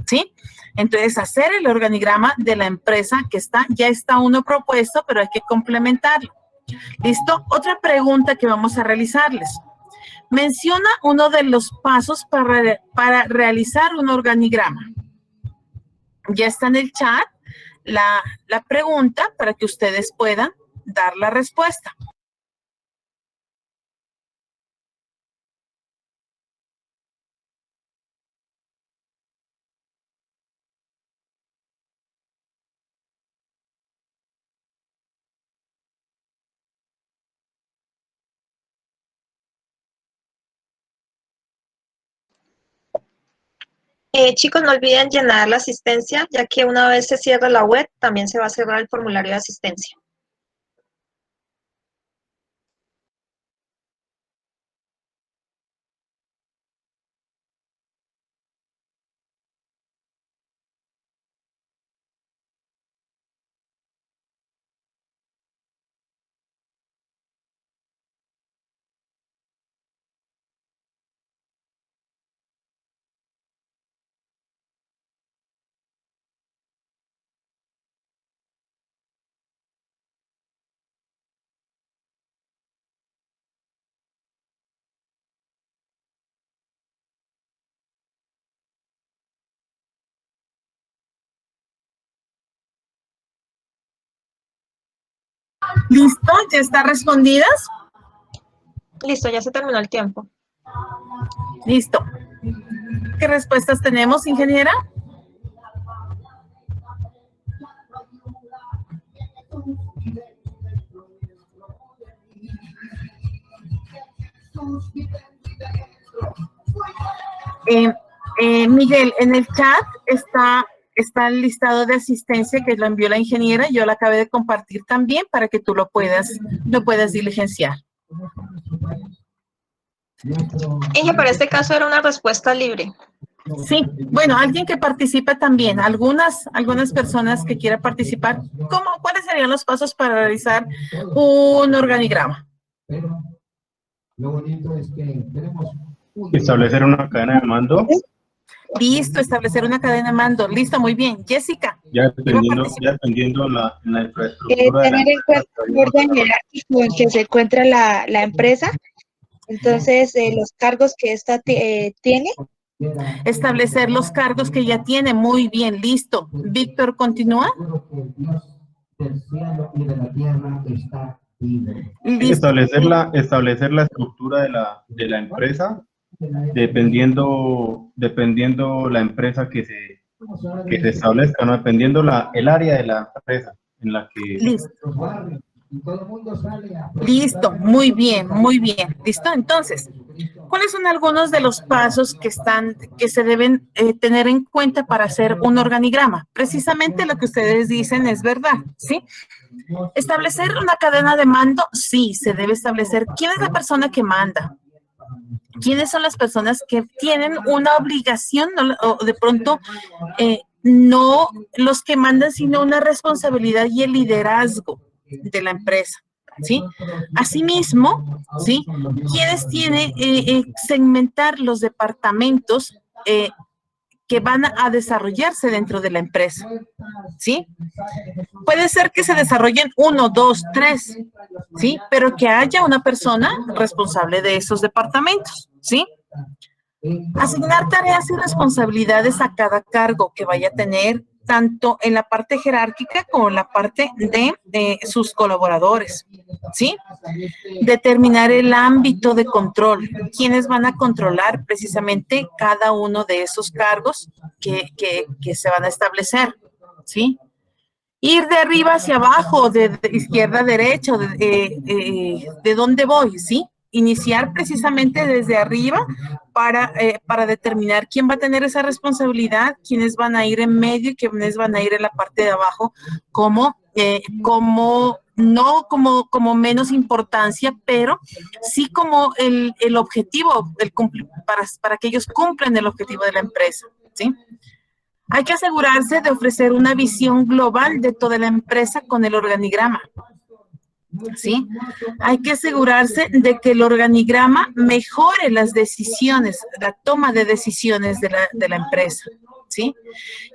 ¿sí? Entonces, hacer el organigrama de la empresa que está, ya está uno propuesto, pero hay que complementarlo. ¿Listo? Otra pregunta que vamos a realizarles. Menciona uno de los pasos para realizar un organigrama. Ya está en el chat la pregunta para que ustedes puedan dar la respuesta. Chicos, no olviden llenar la asistencia, ya que una vez se cierra la web, también se va a cerrar el formulario de asistencia. ¿Listo? ¿Ya están respondidas? Listo, ya se terminó el tiempo. Listo. ¿Qué respuestas tenemos, ingeniera? Miguel, en el chat está el listado de asistencia que lo envió la ingeniera. Yo lo acabé de compartir también para que tú lo puedas diligenciar. Inge, para este caso era una respuesta libre. Sí, bueno, alguien que participe también, algunas personas que quieran participar. ¿Cuáles serían los pasos para realizar un organigrama? Establecer una cadena de mando. Listo, establecer una cadena de mando. Listo, muy bien. Jessica. Ya dependiendo la infraestructura de la Tener en empresa. cuenta el orden jerárquico en que se encuentra la empresa, entonces los cargos que ésta tiene. Establecer los cargos que ya tiene. Muy bien, listo. Víctor, continúa. Listo. Establecer la estructura de la empresa, dependiendo la empresa que se establezca, ¿no? Dependiendo el área de la empresa en la que... Listo. Listo, muy bien, muy bien. Listo, entonces, ¿cuáles son algunos de los pasos que se deben tener en cuenta para hacer un organigrama? Precisamente lo que ustedes dicen es verdad, ¿sí? ¿Establecer una cadena de mando? Sí, se debe establecer. ¿Quién es la persona que manda? ¿Quiénes son las personas que tienen una obligación o de pronto no los que mandan, sino una responsabilidad y el liderazgo de la empresa? ¿Sí? Asimismo, ¿sí? ¿Quiénes tienen segmentar los departamentos que van a desarrollarse dentro de la empresa? ¿Sí? Puede ser que se desarrollen 1, 2, 3, ¿sí? Pero que haya una persona responsable de esos departamentos, ¿sí? Asignar tareas y responsabilidades a cada cargo que vaya a tener, tanto en la parte jerárquica como en la parte de sus colaboradores, ¿sí? Determinar el ámbito de control, quiénes van a controlar precisamente cada uno de esos cargos que se van a establecer, ¿sí? Ir de arriba hacia abajo, de izquierda a derecha, de dónde voy, ¿sí? Iniciar precisamente desde arriba para determinar quién va a tener esa responsabilidad, quiénes van a ir en medio y quiénes van a ir en la parte de abajo no como menos importancia, pero sí como el objetivo, para que ellos cumplan el objetivo de la empresa, ¿sí? Hay que asegurarse de ofrecer una visión global de toda la empresa con el organigrama, ¿sí? Hay que asegurarse de que el organigrama mejore las decisiones, la toma de decisiones de la empresa, ¿sí?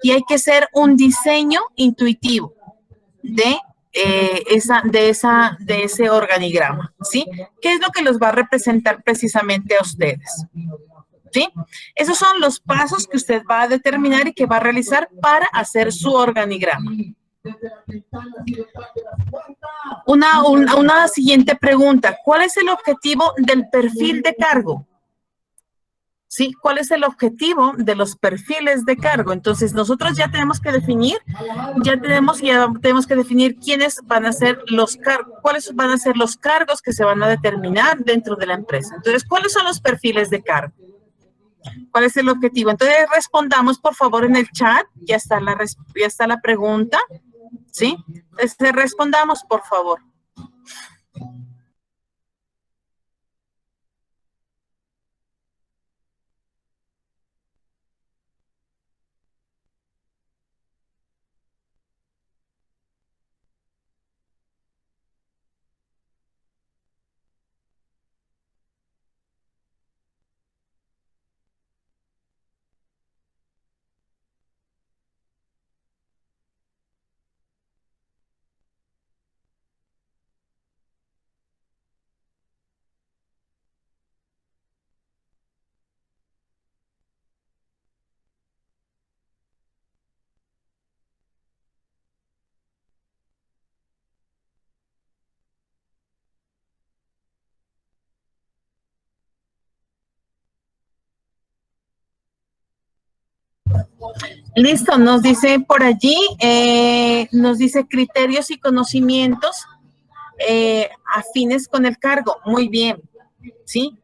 Y hay que hacer un diseño intuitivo de ese organigrama, ¿sí? ¿Qué es lo que los va a representar precisamente a ustedes? ¿Sí? Esos son los pasos que usted va a determinar y que va a realizar para hacer su organigrama. Una siguiente pregunta. ¿Cuál es el objetivo del perfil de cargo? ¿Sí? ¿Cuál es el objetivo de los perfiles de cargo? Entonces, nosotros ya tenemos que definir, quiénes van a ser los cargos, cuáles van a ser los cargos que se van a determinar dentro de la empresa. Entonces, ¿cuáles son los perfiles de cargo? ¿Cuál es el objetivo? Entonces, respondamos, por favor, en el chat. Ya está la pregunta, ¿sí? Entonces, respondamos, por favor. Listo, nos dice por allí, nos dice criterios y conocimientos afines con el cargo. Muy bien, ¿sí?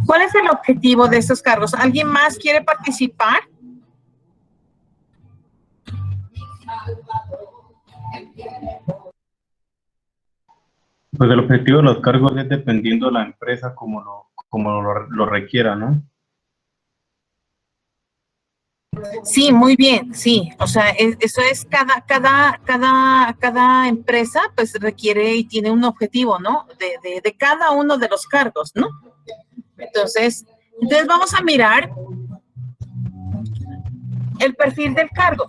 ¿Cuál es el objetivo de estos cargos? ¿Alguien más quiere participar? Pues el objetivo de los cargos es dependiendo de la empresa como lo requiera, ¿no? Sí, muy bien, sí. O sea, eso es cada empresa pues requiere y tiene un objetivo, ¿no? De cada uno de los cargos, ¿no? Entonces vamos a mirar el perfil del cargo.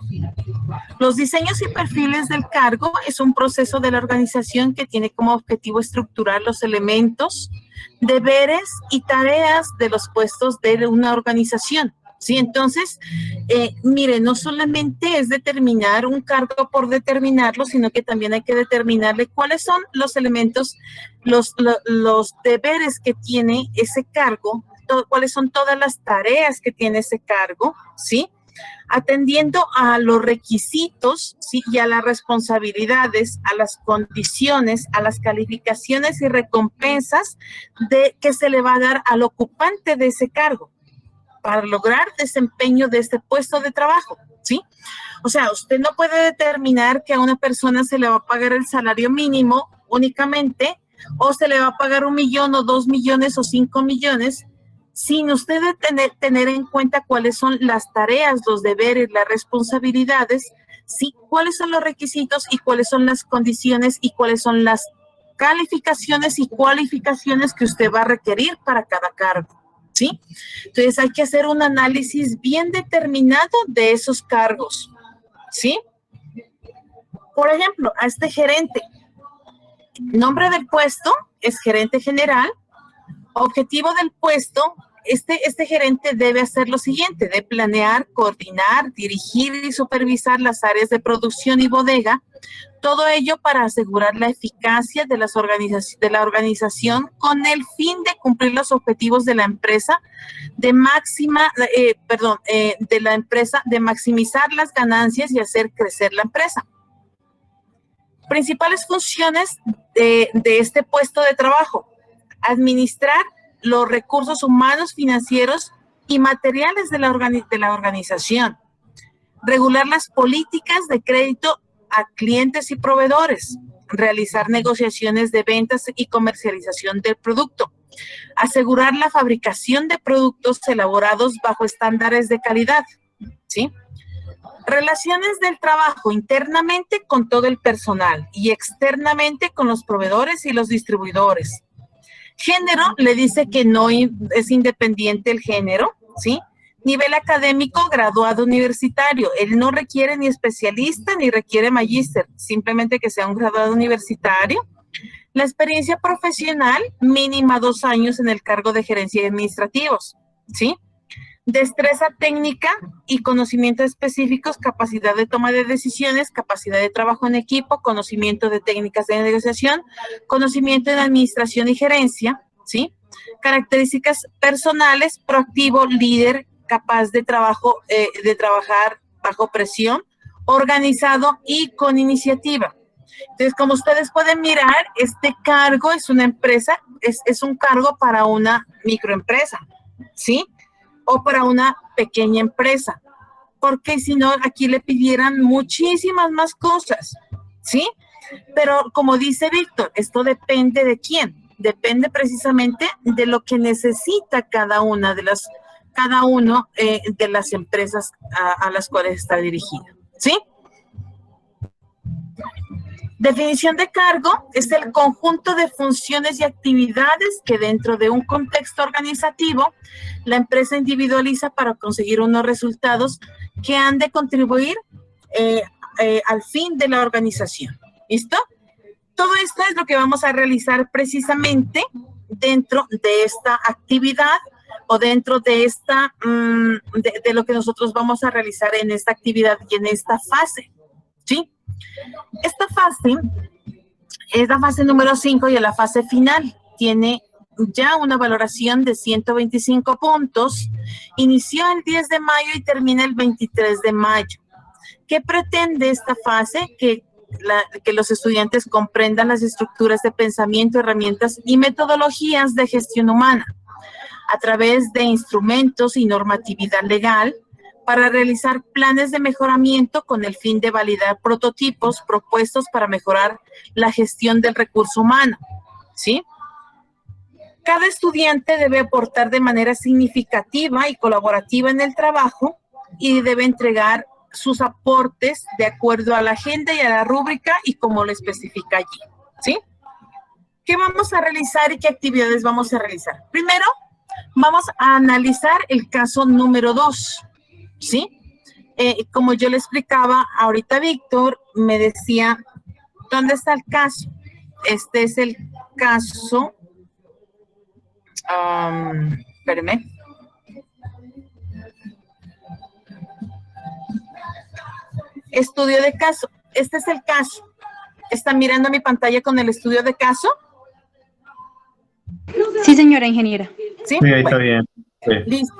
Los diseños y perfiles del cargo es un proceso de la organización que tiene como objetivo estructurar los elementos, deberes y tareas de los puestos de una organización. Sí, entonces, mire, no solamente es determinar un cargo por determinarlo, sino que también hay que determinarle cuáles son los elementos, los deberes que tiene ese cargo, cuáles son todas las tareas que tiene ese cargo, ¿sí? Atendiendo a los requisitos, ¿sí? Y a las responsabilidades, a las condiciones, a las calificaciones y recompensas que se le va a dar al ocupante de ese cargo para lograr desempeño de este puesto de trabajo, ¿sí? O sea, usted no puede determinar que a una persona se le va a pagar el salario mínimo únicamente, o se le va a pagar 1 millón o 2 millones o 5 millones, sin usted tener en cuenta cuáles son las tareas, los deberes, las responsabilidades, ¿sí? Cuáles son los requisitos y cuáles son las condiciones y cuáles son las calificaciones y cualificaciones que usted va a requerir para cada cargo, ¿sí? Entonces hay que hacer un análisis bien determinado de esos cargos, ¿sí? Por ejemplo, a este gerente, nombre del puesto es gerente general, objetivo del puesto, este gerente debe hacer lo siguiente, de planear, coordinar, dirigir y supervisar las áreas de producción y bodega, todo ello para asegurar la eficacia de la organización con el fin de cumplir los objetivos de la empresa, de maximizar las ganancias y hacer crecer la empresa. Principales funciones de este puesto de trabajo: administrar los recursos humanos, financieros y materiales de la organización, regular las políticas de crédito a clientes y proveedores, realizar negociaciones de ventas y comercialización del producto, asegurar la fabricación de productos elaborados bajo estándares de calidad, ¿sí? Relaciones del trabajo internamente con todo el personal y externamente con los proveedores y los distribuidores. Género, le dice que no es independiente el género, ¿sí? Nivel académico, graduado universitario. Él no requiere ni especialista ni requiere magíster, simplemente que sea un graduado universitario. La experiencia profesional, mínima 2 años en el cargo de gerencia y administrativos, ¿sí? Destreza técnica y conocimientos específicos, capacidad de toma de decisiones, capacidad de trabajo en equipo, conocimiento de técnicas de negociación, conocimiento en administración y gerencia, ¿sí? Características personales, proactivo, líder, capaz de trabajar bajo presión, organizado y con iniciativa. Entonces, como ustedes pueden mirar, este cargo es una empresa, es un cargo para una microempresa, ¿sí? O para una pequeña empresa, porque si no, aquí le pidieran muchísimas más cosas, ¿sí? Pero como dice Víctor, esto depende de quién, depende precisamente de lo que necesita cada uno de las empresas a las cuales está dirigido, ¿sí? Definición de cargo es el conjunto de funciones y actividades que dentro de un contexto organizativo la empresa individualiza para conseguir unos resultados que han de contribuir al fin de la organización. ¿Listo? Todo esto es lo que vamos a realizar precisamente dentro de esta actividad o dentro de de lo que nosotros vamos a realizar en esta actividad y en esta fase, ¿sí? Esta fase es la fase número 5 y es la fase final. Tiene ya una valoración de 125 puntos. Inició el 10 de mayo y termina el 23 de mayo. ¿Qué pretende esta fase? Que los estudiantes comprendan las estructuras de pensamiento, herramientas y metodologías de gestión humana a través de instrumentos y normatividad legal, para realizar planes de mejoramiento con el fin de validar prototipos propuestos para mejorar la gestión del recurso humano, ¿sí? Cada estudiante debe aportar de manera significativa y colaborativa en el trabajo y debe entregar sus aportes de acuerdo a la agenda y a la rúbrica y como lo especifica allí, ¿sí? ¿Qué vamos a realizar y qué actividades vamos a realizar? Primero, vamos a analizar el caso número 2, ¿sí? Como yo le explicaba ahorita, Víctor me decía, ¿dónde está el caso? Este es el caso, espérame. Estudio de caso. Este es el caso. ¿Están mirando mi pantalla con el estudio de caso? Sí, señora ingeniera. Sí, Sí, ahí está bueno, bien. Sí. listo.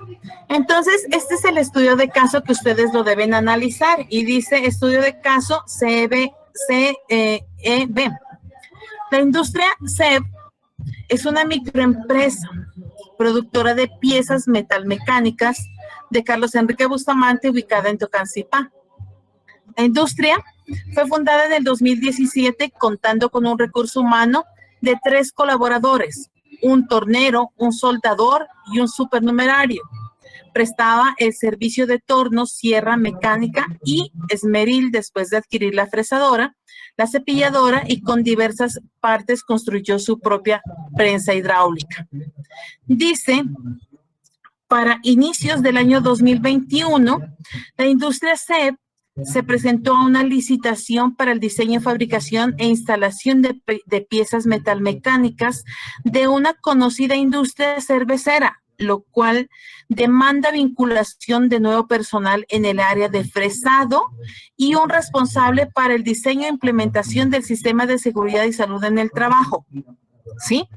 Entonces, este es el estudio de caso que ustedes lo deben analizar y dice estudio de caso CEB. La industria CEB es una microempresa productora de piezas metalmecánicas de Carlos Enrique Bustamante ubicada en Tocancipá. La industria fue fundada en el 2017 contando con un recurso humano de 3 colaboradores, un tornero, un soldador y un supernumerario. Prestaba el servicio de torno, sierra mecánica y esmeril después de adquirir la fresadora, la cepilladora y con diversas partes construyó su propia prensa hidráulica. Dice, para inicios del año 2021, la industria CEB se presentó a una licitación para el diseño, fabricación e instalación de piezas metalmecánicas de una conocida industria cervecera, lo cual demanda vinculación de nuevo personal en el área de fresado y un responsable para el diseño e implementación del sistema de seguridad y salud en el trabajo, ¿sí?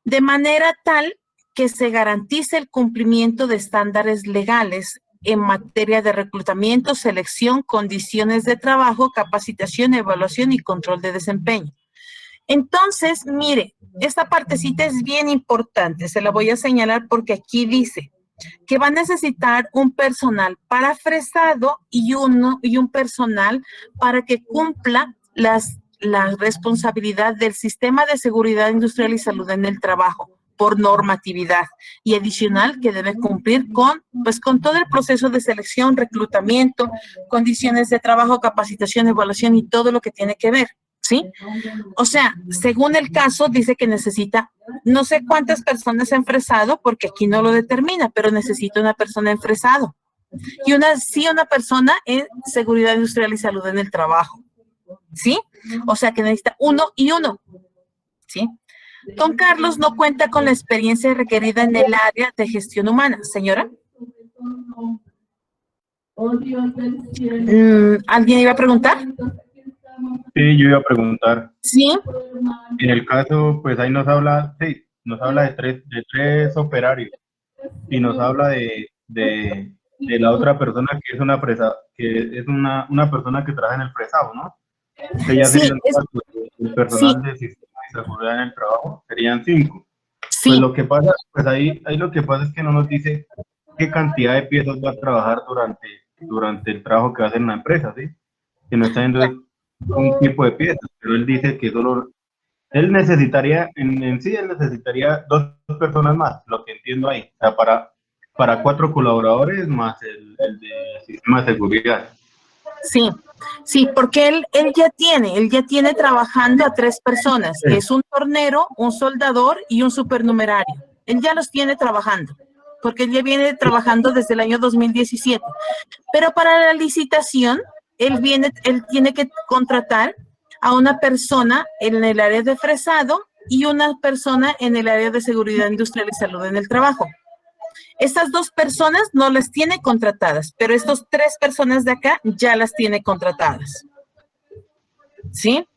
De manera tal que se garantice el cumplimiento de estándares legales en materia de reclutamiento, selección, condiciones de trabajo, capacitación, evaluación y control de desempeño. Entonces, mire, esta partecita es bien importante, se la voy a señalar porque aquí dice que va a necesitar un personal para fresado y un personal para que cumpla la responsabilidad del sistema de seguridad industrial y salud en el trabajo por normatividad y adicional que debe cumplir con todo el proceso de selección, reclutamiento, condiciones de trabajo, capacitación, evaluación y todo lo que tiene que ver, ¿sí? O sea, según el caso dice que necesita no sé cuántas personas en fresado porque aquí no lo determina, pero necesita una persona en fresado y una persona en seguridad industrial y salud en el trabajo, ¿sí? O sea que necesita 1 y 1, ¿sí? Don Carlos no cuenta con la experiencia requerida en el área de gestión humana. Señora. ¿Alguien iba a preguntar? Sí, yo iba a preguntar. Sí. En el caso, pues ahí nos habla de tres operarios y nos habla de la otra persona que es una persona que trabaja en el fresado, ¿no? Que ya Sí, sería el personal de sistema de seguridad en el trabajo, serían 5. sí. Pues lo que pasa, pues ahí lo que pasa es que no nos dice qué cantidad de piezas va a trabajar durante el trabajo que va a hacer en la empresa, ¿sí? Que no está viendo un tipo de piezas, pero él dice que solo, él necesitaría, él necesitaría 2 personas más, lo que entiendo ahí, o sea, para 4 colaboradores más el de sistema de seguridad. Sí, sí, porque él ya tiene trabajando a 3 personas, que es un tornero, un soldador y un supernumerario. Él ya los tiene trabajando, porque él ya viene trabajando desde el año 2017. Pero para la licitación, él tiene que contratar a una persona en el área de fresado y una persona en el área de seguridad industrial y salud en el trabajo. Estas 2 personas no las tiene contratadas, pero estas 3 personas de acá ya las tiene contratadas. ¿Sí?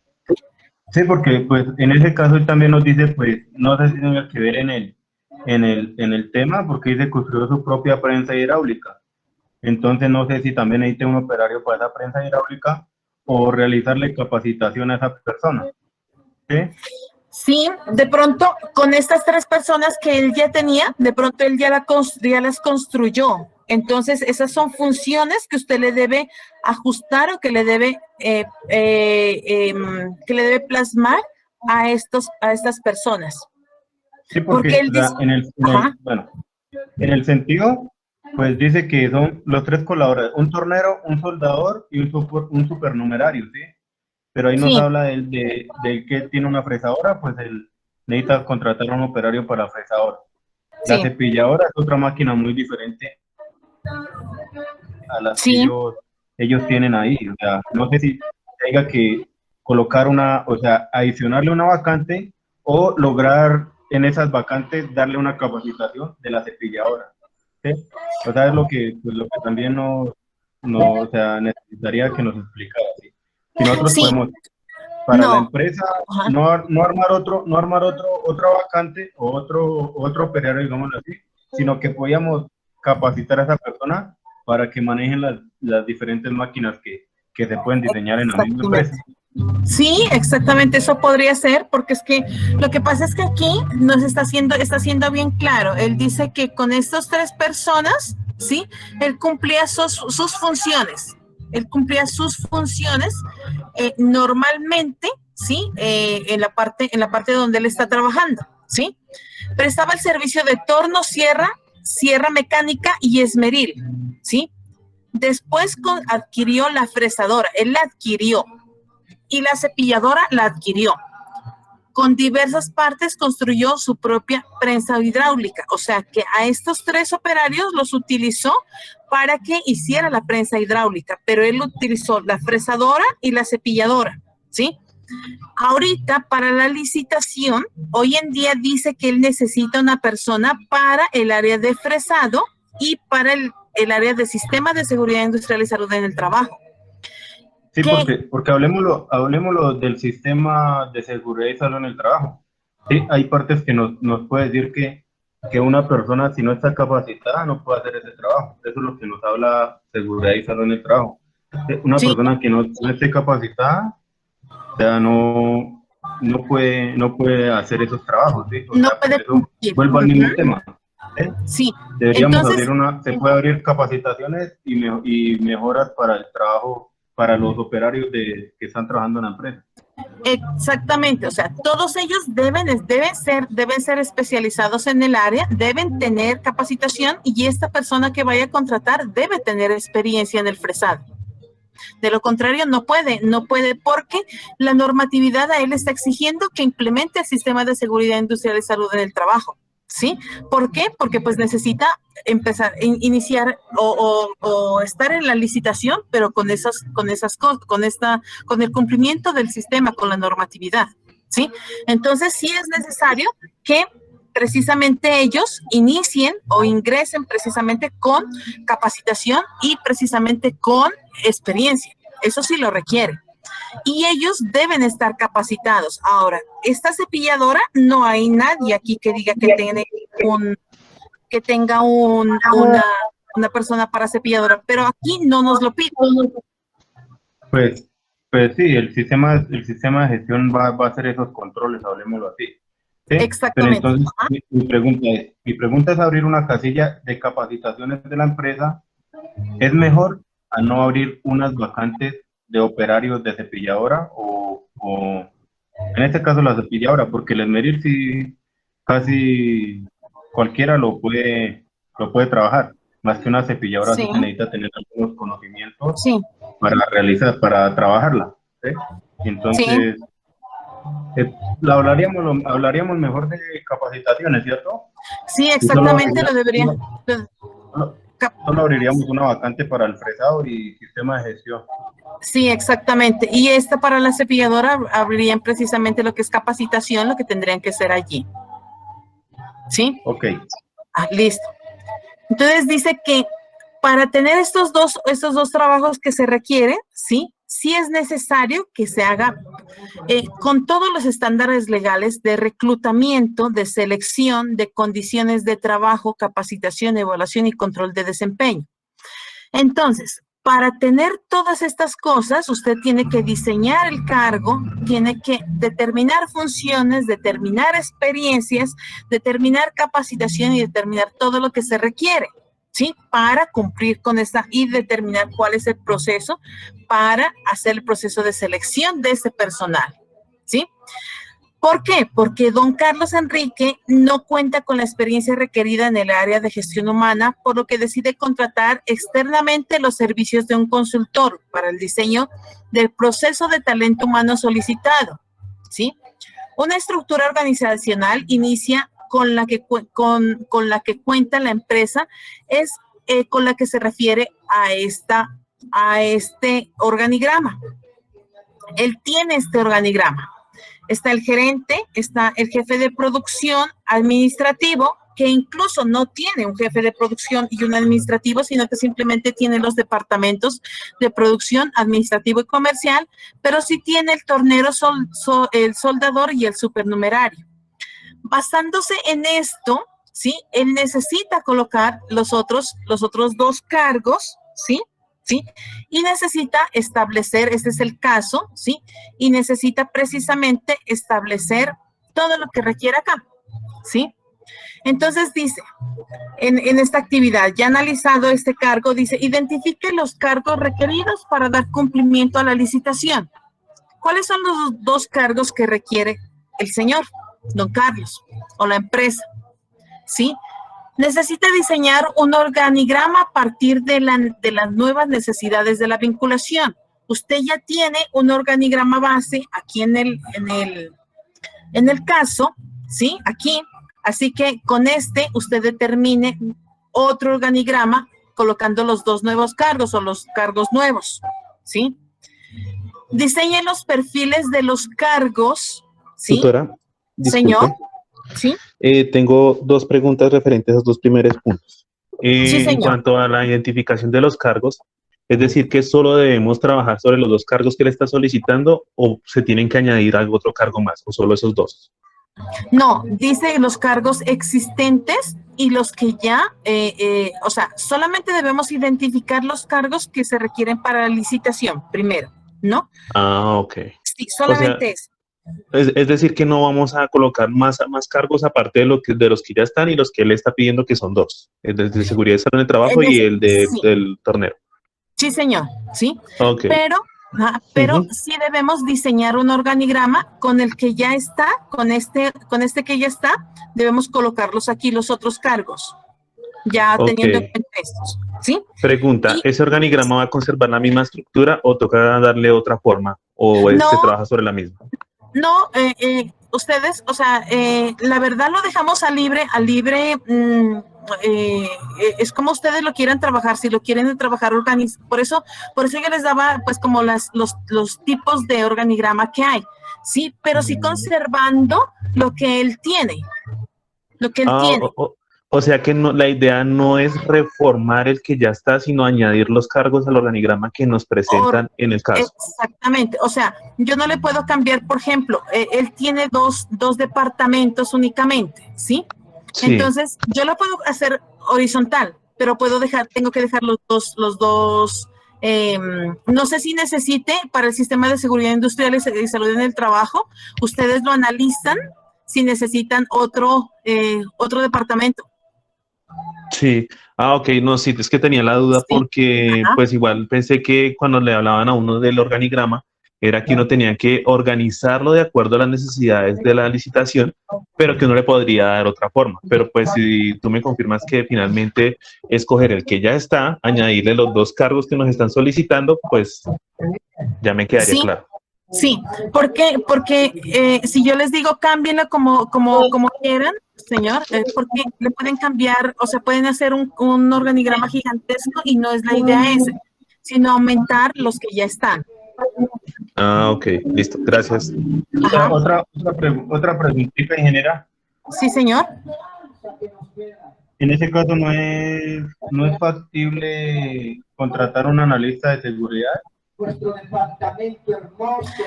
Sí, porque pues en ese caso él también nos dice, pues no sé si tiene que ver en el tema, porque dice construyó su propia prensa hidráulica. Entonces no sé si también necesita un operario para esa prensa hidráulica o realizarle capacitación a esa persona. ¿Sí? Sí, de pronto con estas 3 personas que él ya tenía, de pronto él ya las construyó. Entonces esas son funciones que usted le debe ajustar o que le debe plasmar a estas personas. Sí, porque él dice, en el sentido Pues dice que son los 3 colaboradores, un tornero, un soldador y un supernumerario, ¿sí? Pero ahí nos Sí, habla del que tiene una fresadora, pues él necesita contratar a un operario para la fresadora. La sí, cepilladora es otra máquina muy diferente a las que sí. ellos tienen ahí. O sea, no sé si tenga que colocar o sea, adicionarle una vacante o lograr en esas vacantes darle una capacitación de la cepilladora. ¿Sí? O sea, es pues, lo que también o sea, necesitaría que nos explicara. ¿Sí? Si nosotros Sí, podemos, para la no. empresa, Ajá. no armar otra vacante o otro operario, digámoslo así, sino que podíamos capacitar a esa persona para que manejen las diferentes máquinas que se pueden diseñar en la misma Exactamente. empresa. Sí, exactamente, eso podría ser, porque es que lo que pasa es que aquí nos está haciendo bien claro. Él dice que con estas 3 personas, ¿sí? Él cumplía sus funciones. Él cumplía sus funciones normalmente, ¿sí? En la parte donde él está trabajando, ¿sí? Prestaba el servicio de torno, sierra mecánica y esmeril, ¿sí? Después adquirió la fresadora, él la adquirió, y la cepilladora la adquirió. Con diversas partes construyó su propia prensa hidráulica, o sea que a estos 3 operarios los utilizó para que hiciera la prensa hidráulica, pero él utilizó la fresadora y la cepilladora, ¿sí? Ahorita para la licitación, hoy en día dice que él necesita una persona para el área de fresado y para el área de sistema de seguridad industrial y salud en el trabajo. Sí, Que porque hablemoslo del sistema de seguridad y salud en el trabajo. Sí, hay partes que nos puede decir que una persona, si no está capacitada, no puede hacer ese trabajo. Eso es lo que nos habla seguridad y salud en el trabajo. Una sí, persona que no esté capacitada, o sea, no puede hacer esos trabajos, ¿sí? O no sea, por puede eso cumplir. vuelvo al mismo tema. ¿Sí? Sí, Deberíamos entonces, abrir se puede abrir capacitaciones y mejoras para el trabajo, para los operarios que están trabajando en la empresa. exactamente, o sea, todos ellos deben ser especializados en el área, deben tener capacitación y esta persona que vaya a contratar debe tener experiencia en el fresado. De lo contrario, no puede porque la normatividad a él está exigiendo que implemente el sistema de seguridad industrial y salud en el trabajo. ¿Sí? ¿Por qué? Porque pues necesita iniciar o estar en la licitación, pero con el cumplimiento del sistema, con la normatividad. ¿Sí? Entonces sí es necesario que precisamente ellos inicien o ingresen precisamente con capacitación y precisamente con experiencia. Eso sí lo requiere. Y ellos deben estar capacitados. Ahora, esta cepilladora, no hay nadie aquí que diga que tenga una persona para cepilladora, pero aquí no nos lo piden. Pues, pues sí, el sistema de gestión va a hacer esos controles, hablemoslo así. ¿Sí? Pero Exactamente. entonces, mi pregunta es abrir una casilla de capacitaciones de la empresa. ¿Es mejor a no abrir unas vacantes de operarios de cepilladora o en este caso la cepilladora? Porque el esmeril sí casi cualquiera lo puede trabajar, más que una cepilladora sí Sí, se necesita tener algunos conocimientos sí, para trabajarla. ¿Sí? sí. Entonces, hablaríamos mejor de capacitaciones, ¿cierto? Sí, Y solo, exactamente lo debería. solo- solo abriríamos una vacante para el fresado y sistema de gestión. Sí, exactamente. Y esta para la cepilladora abrirían precisamente lo que es capacitación, lo que tendrían que ser allí. ¿Sí? Ok. Listo. Entonces dice que para tener estos dos trabajos que se requieren, ¿sí? Sí es necesario que se haga con todos los estándares legales de reclutamiento, de selección, de condiciones de trabajo, capacitación, evaluación y control de desempeño. Entonces, para tener todas estas cosas, usted tiene que diseñar el cargo, tiene que determinar funciones, determinar experiencias, determinar capacitación y determinar todo lo que se requiere, ¿sí? Para cumplir con esta y determinar cuál es el proceso para hacer el proceso de selección de ese personal, ¿sí? ¿Por qué? Porque don Carlos Enrique no cuenta con la experiencia requerida en el área de gestión humana, por lo que decide contratar externamente los servicios de un consultor para el diseño del proceso de talento humano solicitado, ¿sí? Una estructura organizacional inicia con la que cuenta la empresa, es con la que se refiere a este organigrama. Él tiene este organigrama. Está el gerente, está el jefe de producción administrativo, que incluso no tiene un jefe de producción y un administrativo, sino que simplemente tiene los departamentos de producción, administrativo y comercial, pero sí tiene el tornero, el soldador y el supernumerario. Basándose en esto, ¿sí? Él necesita colocar los otros dos cargos, ¿sí? ¿Sí? Y necesita establecer, este es el caso, ¿sí? Y necesita precisamente establecer todo lo que requiere acá, ¿sí? Entonces dice, en esta actividad, ya analizado este cargo, dice, identifique los cargos requeridos para dar cumplimiento a la licitación. ¿Cuáles son los dos cargos que requiere el señor, don Carlos, o la empresa? ¿Sí? Necesita diseñar un organigrama a partir de las nuevas necesidades de la vinculación. Usted ya tiene un organigrama base aquí en el caso, ¿sí? Aquí. Así que con usted determine otro organigrama colocando los dos nuevos cargos o los cargos nuevos, ¿sí? Diseñe los perfiles de los cargos, ¿sí? Tutora, disculpe. Señor, ¿sí? Tengo dos preguntas referentes a los dos primeros puntos. Sí, señor. En cuanto a la identificación de los cargos, es decir, que solo debemos trabajar sobre los dos cargos que le está solicitando o se tienen que añadir algún otro cargo más o solo esos dos. No, dice los cargos existentes y los que ya, o sea, solamente debemos identificar los cargos que se requieren para la licitación primero, ¿no? Ah, ok. Sí, solamente eso. Es decir, que no vamos a colocar más cargos aparte de los que ya están y los que él está pidiendo, que son dos, el de seguridad y salud en el trabajo y el sí. del tornero. Sí, señor, sí. Ok. Pero sí debemos diseñar un organigrama con el que ya está, con este que ya está, debemos colocarlos aquí los otros cargos, ya teniendo en cuenta estos, ¿sí? Pregunta, ¿ese organigrama va a conservar la misma estructura o toca darle otra forma o se trabaja sobre la misma? No, ustedes, o sea, la verdad lo dejamos a libre, es como ustedes lo quieran trabajar, si lo quieren trabajar por eso yo les daba pues como los tipos de organigrama que hay, sí, pero sí conservando lo que él tiene, O sea que no, la idea no es reformar el que ya está, sino añadir los cargos al organigrama que nos presentan en el caso. Exactamente, o sea, yo no le puedo cambiar, por ejemplo, él tiene dos departamentos únicamente, ¿sí? Sí. Entonces, yo lo puedo hacer horizontal, pero tengo que dejar los dos, no sé si necesite para el sistema de seguridad industrial y salud en el trabajo, ustedes lo analizan si necesitan otro departamento. Sí, ok, no, sí, es que tenía la duda porque pues igual pensé que cuando le hablaban a uno del organigrama era que uno tenía que organizarlo de acuerdo a las necesidades de la licitación, pero que uno le podría dar otra forma. Pero pues si tú me confirmas que finalmente escoger el que ya está, añadirle los dos cargos que nos están solicitando, pues ya me quedaría claro. Sí, porque si yo les digo cámbienlo como quieran, señor, porque le pueden cambiar, o sea, pueden hacer un organigrama gigantesco y no es la idea esa, sino aumentar los que ya están. Ah, ok, listo, gracias. Otra preguntita, ingeniera. Sí, señor. En ese caso, ¿no es factible contratar un analista de seguridad?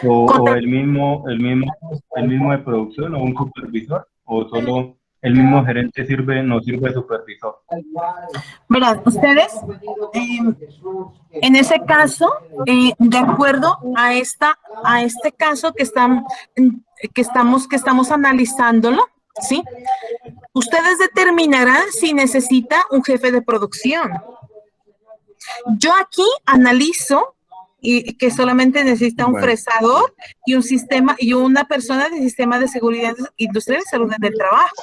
O el mismo de producción o un supervisor, o solo el mismo gerente no sirve de supervisor. Mirad, ustedes, en ese caso, de acuerdo a este caso que estamos analizándolo, ¿sí? Ustedes determinarán si necesita un jefe de producción. Yo aquí analizo y que solamente necesita un Bueno. fresador y un sistema y una persona de sistema de seguridad industrial y salud del trabajo.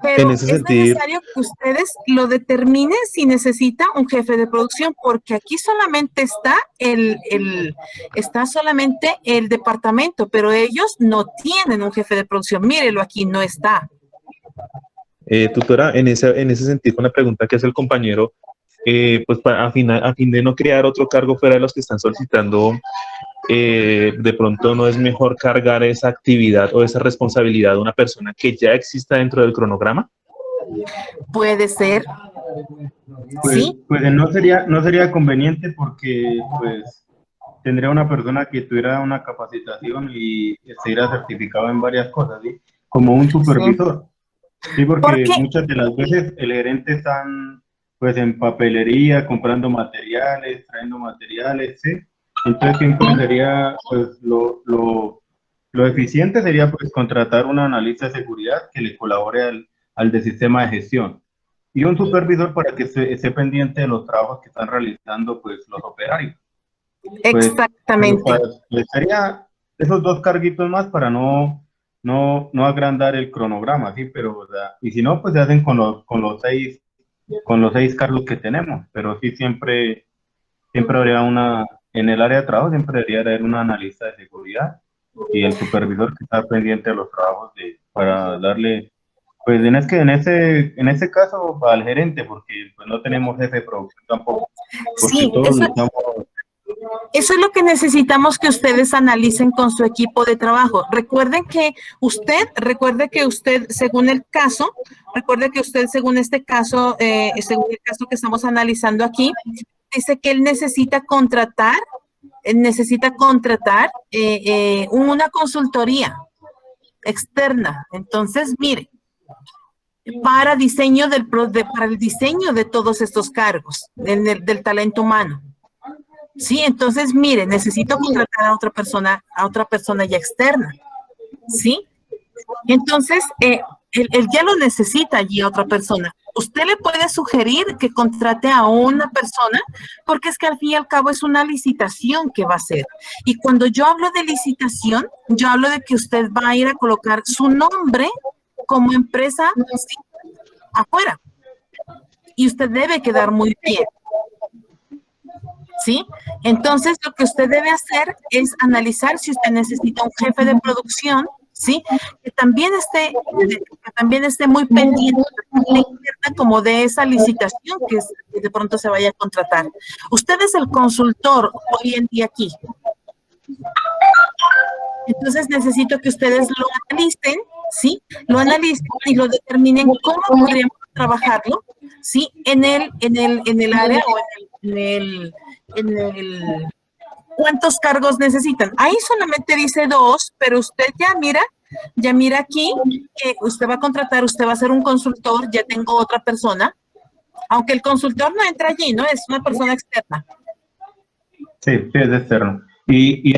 Pero En ese es sentido, necesario que ustedes lo determinen si necesita un jefe de producción, porque aquí solamente está está solamente el departamento, pero ellos no tienen un jefe de producción. Mírelo, aquí no está. tutora, en ese sentido, con la pregunta que hace el compañero, pues a fin de no crear otro cargo fuera de los que están solicitando, de pronto no es mejor cargar esa actividad o esa responsabilidad de una persona que ya exista dentro del cronograma. Puede ser. Pues, Sí, pues no sería conveniente porque pues tendría una persona que tuviera una capacitación y estuviera certificado en varias cosas, ¿sí? Como un supervisor. Sí, ¿por porque qué? muchas de las veces el gerente está pues en papelería, comprando materiales, trayendo materiales, ¿sí? Entonces siempre sería pues lo eficiente sería pues contratar un analista de seguridad que le colabore al de sistema de gestión y un supervisor para que esté pendiente de los trabajos que están realizando pues los operarios. Pues, Exactamente. pues sería esos dos carguitos más para no agrandar el cronograma, sí, pero, o sea, y si no, pues se hacen con los seis cargos que tenemos, pero sí siempre habría en el área de trabajo siempre debería haber un analista de seguridad y el supervisor que está pendiente de los trabajos para darle, pues en este caso al gerente, porque pues no tenemos jefe de producción tampoco, porque Sí, todos estamos. eso es lo que necesitamos que ustedes analicen con su equipo de trabajo. Recuerde que usted, según el caso, recuerde que usted, según este caso, según el caso que estamos analizando aquí, dice que él necesita contratar una consultoría externa. Entonces, mire, para para el diseño de todos estos cargos del talento humano. Sí, entonces, mire, necesito contratar a otra persona ya externa. ¿Sí? Entonces, él ya lo necesita allí a otra persona. Usted le puede sugerir que contrate a una persona, porque es que al fin y al cabo es una licitación que va a hacer. Y cuando yo hablo de licitación, yo hablo de que usted va a ir a colocar su nombre como empresa, ¿sí?, afuera. Y usted debe quedar muy bien. ¿Sí? Entonces, lo que usted debe hacer es analizar si usted necesita un jefe de producción, ¿sí? Que también esté muy pendiente como de esa licitación que de pronto se vaya a contratar. Usted es el consultor hoy en día aquí. Entonces, necesito que ustedes lo analicen, ¿sí? Lo analicen y lo determinen cómo podríamos trabajarlo, ¿sí? En el área o ¿cuántos cargos necesitan? Ahí solamente dice 2, pero usted ya mira aquí que usted va a contratar, usted va a ser un consultor, ya tengo otra persona, aunque el consultor no entra allí, ¿no? Es una persona externa. Sí, sí, es externo. Y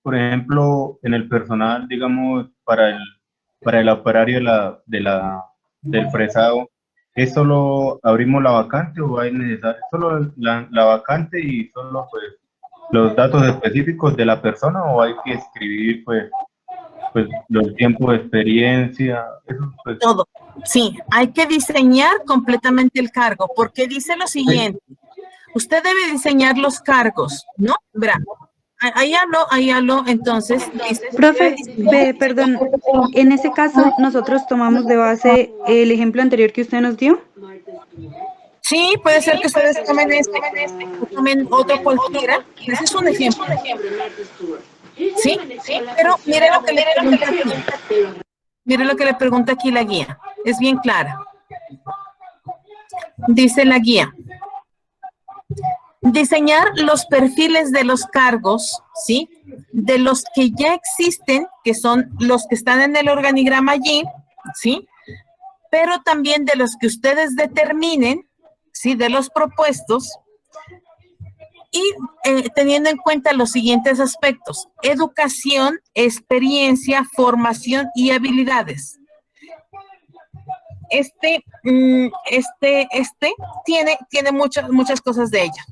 por ejemplo, en el personal, digamos, para el operario del fresado, ¿es solo abrimos la vacante o hay necesario solo la vacante y solo pues los datos específicos de la persona o hay que escribir pues los tiempos de experiencia? Eso, pues, Todo. Sí, hay que diseñar completamente el cargo, porque dice lo siguiente. Usted debe diseñar los cargos, ¿no? Verá, ahí habló, entonces. Profe, perdón, en ese caso nosotros tomamos de base el ejemplo anterior que usted nos dio. Sí, puede ser que ustedes tomen o tomen otro cualquiera. Ese es un ejemplo. Sí, pero mire lo que le pregunta aquí. Mire lo que le pregunta aquí la guía. Es bien clara. Dice la guía. Diseñar los perfiles de los cargos, ¿sí? De los que ya existen, que son los que están en el organigrama allí, ¿sí? Pero también de los que ustedes determinen, ¿sí? De los propuestos, y teniendo en cuenta los siguientes aspectos: educación, experiencia, formación y habilidades. Tiene muchas cosas de ella.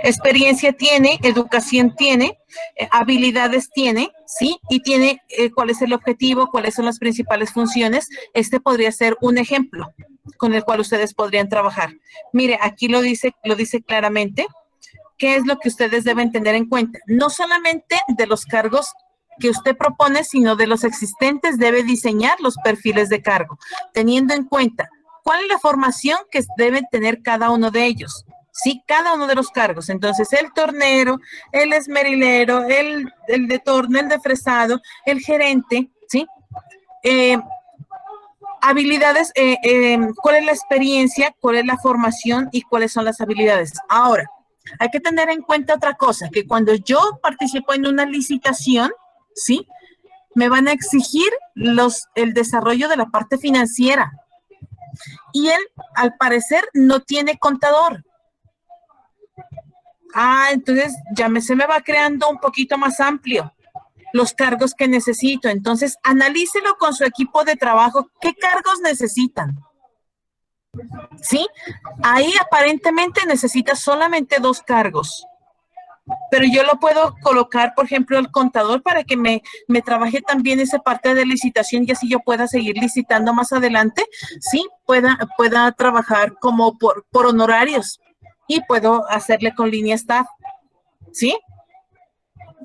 Experiencia tiene, educación tiene, habilidades tiene, ¿sí? Y tiene cuál es el objetivo, cuáles son las principales funciones. Este podría ser un ejemplo con el cual ustedes podrían trabajar. Mire, aquí lo dice claramente. ¿Qué es lo que ustedes deben tener en cuenta? No solamente de los cargos que usted propone, sino de los existentes, debe diseñar los perfiles de cargo, teniendo en cuenta cuál es la formación que deben tener cada uno de ellos. Sí, cada uno de los cargos. Entonces, el tornero, el esmerilero, el de torno, el de fresado, el gerente, ¿sí? Habilidades, cuál es la experiencia, cuál es la formación y cuáles son las habilidades. Ahora, hay que tener en cuenta otra cosa, que cuando yo participo en una licitación, ¿sí? Me van a exigir el desarrollo de la parte financiera. Y él, al parecer, no tiene contador. Entonces ya se me va creando un poquito más amplio los cargos que necesito. Entonces, analícelo con su equipo de trabajo. ¿Qué cargos necesitan? ¿Sí? Ahí aparentemente necesita solamente 2 cargos. Pero yo lo puedo colocar, por ejemplo, el contador para que me trabaje también esa parte de licitación y así yo pueda seguir licitando más adelante. Sí, pueda trabajar como por honorarios y puedo hacerle con línea staff. ¿Sí?